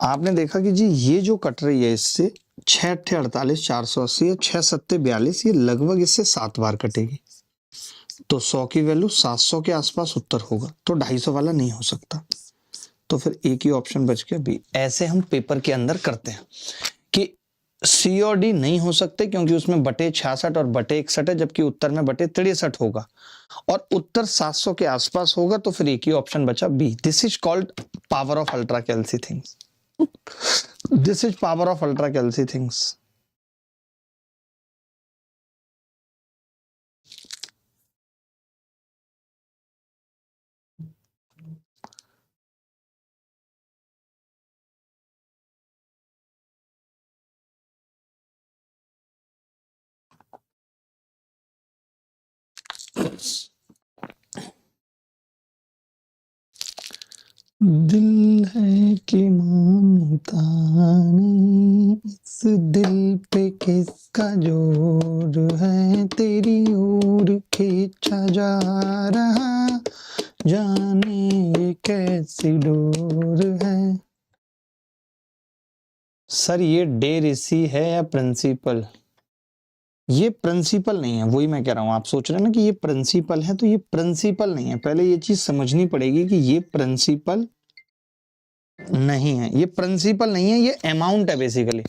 S1: आपने देखा कि जी ये जो कट रही है इससे 6 अट्ठे 48 480 या 6 सत्ते 42, ये लगभग इससे 7 बार कटेगी, तो 100 की वैल्यू 700 के आसपास उत्तर होगा, तो 250 वाला नहीं हो सकता। तो फिर एक ही ऑप्शन बच गया बी। ऐसे हम पेपर के अंदर करते हैं कि सी और डी नहीं हो सकते, क्योंकि उसमें बटे 66 और बटे 61 है, जबकि उत्तर में बटे 63 होगा और उत्तर 700 के आसपास होगा, तो फिर एक ही ऑप्शन बचा B. This is called power of ultra calcy things. This is power of ultra calcy things. दिल है कि मानता नहीं, इस दिल पे किसका जोर है, तेरी ओर खींचा जा रहा, जाने ये कैसी डोर है। सर ये डे ऋषि है या प्रिंसिपल? ये प्रिंसिपल नहीं है, वही मैं कह रहा हूं। आप सोच रहे हैं ना कि ये प्रिंसिपल है, तो ये प्रिंसिपल नहीं है। पहले ये चीज समझनी पड़ेगी कि ये प्रिंसिपल नहीं है, ये प्रिंसिपल नहीं है, ये अमाउंट है बेसिकली।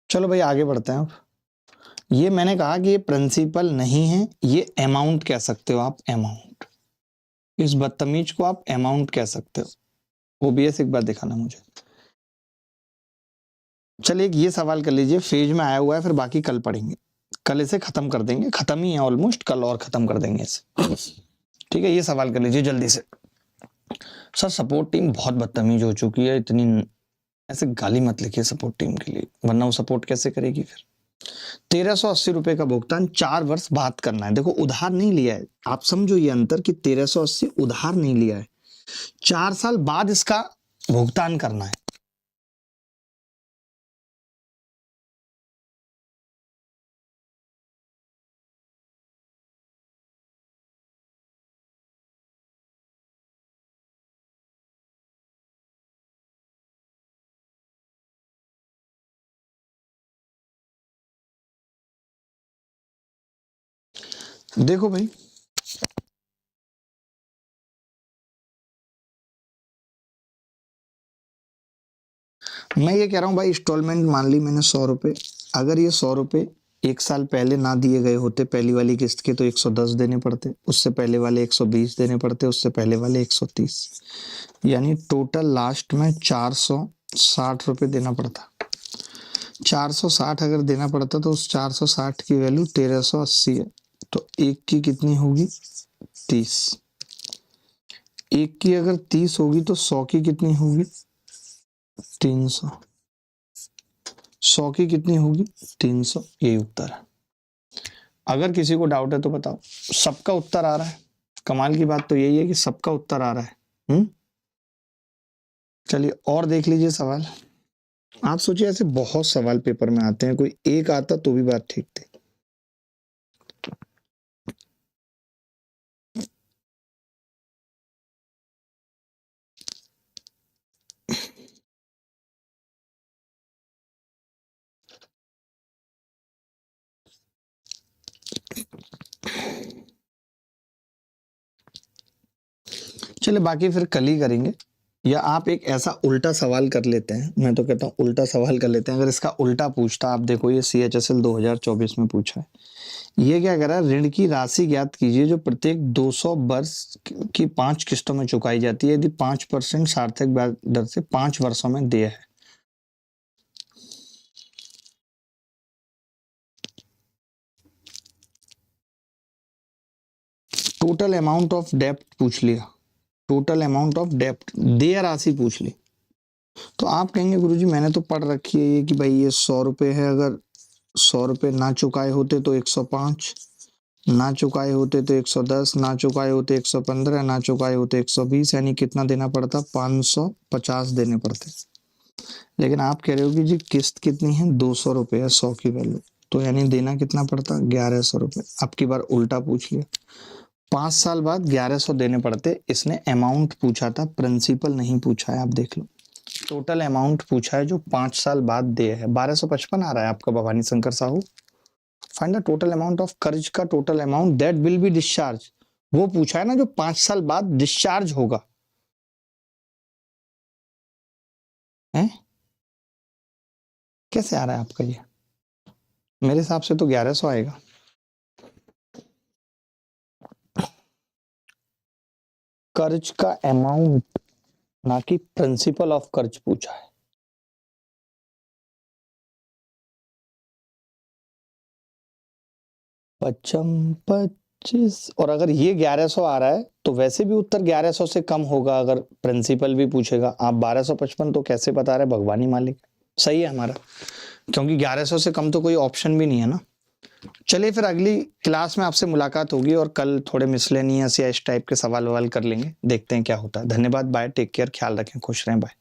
S1: चलो भाई आगे बढ़ते हैं अब। ये मैंने कहा कि ये प्रिंसिपल नहीं है, ये अमाउंट कह सकते हो आप, अमाउंट। इस बदतमीज को आप अमाउंट कह सकते हो। ओबीएस एक बार दिखाना मुझे। चलिए एक ये सवाल कर लीजिए, फेज में आया हुआ है, फिर बाकी कल पढ़ेंगे। कल इसे खत्म कर देंगे, खत्म ही है ऑलमोस्ट, कल और खत्म कर देंगे इसे। ठीक है, ये सवाल कर लीजिए जल्दी से। सर सपोर्ट टीम बहुत बदतमीज हो चुकी है, इतनी ऐसे गाली मत लिखिए सपोर्ट टीम के लिए, वरना वो सपोर्ट कैसे करेगी फिर। 1380 रुपए का भुगतान 4 वर्ष बाद करना है। देखो उधार नहीं लिया है, आप समझो ये अंतर कि 1380 उधार नहीं लिया है, 4 साल बाद इसका भुगतान करना है। देखो भाई, मैं ये कह रहा हूं भाई, इंस्टॉलमेंट मान ली मैंने 100 रुपए, अगर ये 100 रुपए 1 साल पहले ना दिए गए होते पहली वाली किस्त के, तो 110 देने पड़ते, उससे पहले वाले 120 देने पड़ते, उससे पहले वाले 130, यानी टोटल लास्ट में 460 रुपए देना पड़ता। 460 अगर देना पड़ता तो उस 460 की वैल्यू 1380 है, तो एक की कितनी होगी, 30। एक की अगर 30 होगी तो 100 की कितनी होगी, 300। 100 की कितनी होगी, 300। यही उत्तर है। अगर किसी को डाउट है तो बताओ। सबका उत्तर आ रहा है, कमाल की बात तो यही है कि सबका उत्तर आ रहा है। चलिए और देख लीजिए सवाल। आप सोचिए ऐसे बहुत सवाल पेपर में आते हैं, कोई एक आता तो भी बात ठीक थी। चलिए बाकी फिर कल ही करेंगे, या आप एक ऐसा उल्टा सवाल कर लेते हैं, मैं तो कहता हूँ उल्टा सवाल कर लेते हैं। अगर इसका उल्टा पूछता, आप देखो ये CHSL 2024 में पूछा है। ये क्या कह रहा है, ऋण की राशि ज्ञात कीजिए जो प्रत्येक 200 वर्ष की 5 किस्तों में चुकाई जाती है, यदि 5% सार्थक ब्याज दर से 5 वर्षों में देय है। टोटल अमाउंट ऑफ डेप्ट पूछ लिया, टोटल अमाउंट ऑफ डेप्ट, देय राशि पूछ ली, तो आप कहेंगे गुरुजी मैंने तो पढ़ रखी है ये कि भाई ये 100 रुपए है, अगर 100 रुपए ना चुकाए होते तो 105, ना चुकाए होते तो 110, ना चुकाए होते 115, ना चुकाए होते 120, यानी कितना देना पड़ता, 550 देने पड़ते। लेकिन आप कह रहे हो कि जी किस्त कितनी है, 200 रुपए है 100 की वैल्यू, तो यानी देना कितना पड़ता, 1100 रुपए। अब की बार उल्टा पूछ लिया, 5 साल बाद 1100 देने पड़ते। इसने अमाउंट पूछा था, प्रिंसिपल नहीं पूछा है। आप देख लो, टोटल अमाउंट पूछा है जो 5 साल बाद दे है। 1255 आ रहा है आपका Bhavani Shankar Sahu. Find the total amount of कर्ज का total amount that will be discharge, वो पूछा है ना जो 5 साल बाद डिस्चार्ज होगा है। कैसे आ रहा है आपका ये, मेरे हिसाब से तो 1100 आएगा। कर्ज का अमाउंट ना कि प्रिंसिपल ऑफ कर्ज पूछा है। पचम 25, और अगर ये 1100 आ रहा है तो वैसे भी उत्तर 1100 से कम होगा अगर प्रिंसिपल भी पूछेगा। आप 1255 तो कैसे बता रहे, भगवानी मालिक। सही है हमारा, क्योंकि 1100 से कम तो कोई ऑप्शन भी नहीं है ना। चलिए फिर अगली क्लास में आपसे मुलाकात होगी, और कल थोड़े मिसलेनियस या इस टाइप के सवाल ववाल कर लेंगे, देखते हैं क्या होता है। धन्यवाद, बाय, टेक केयर, ख्याल रखें, खुश रहें, बाय।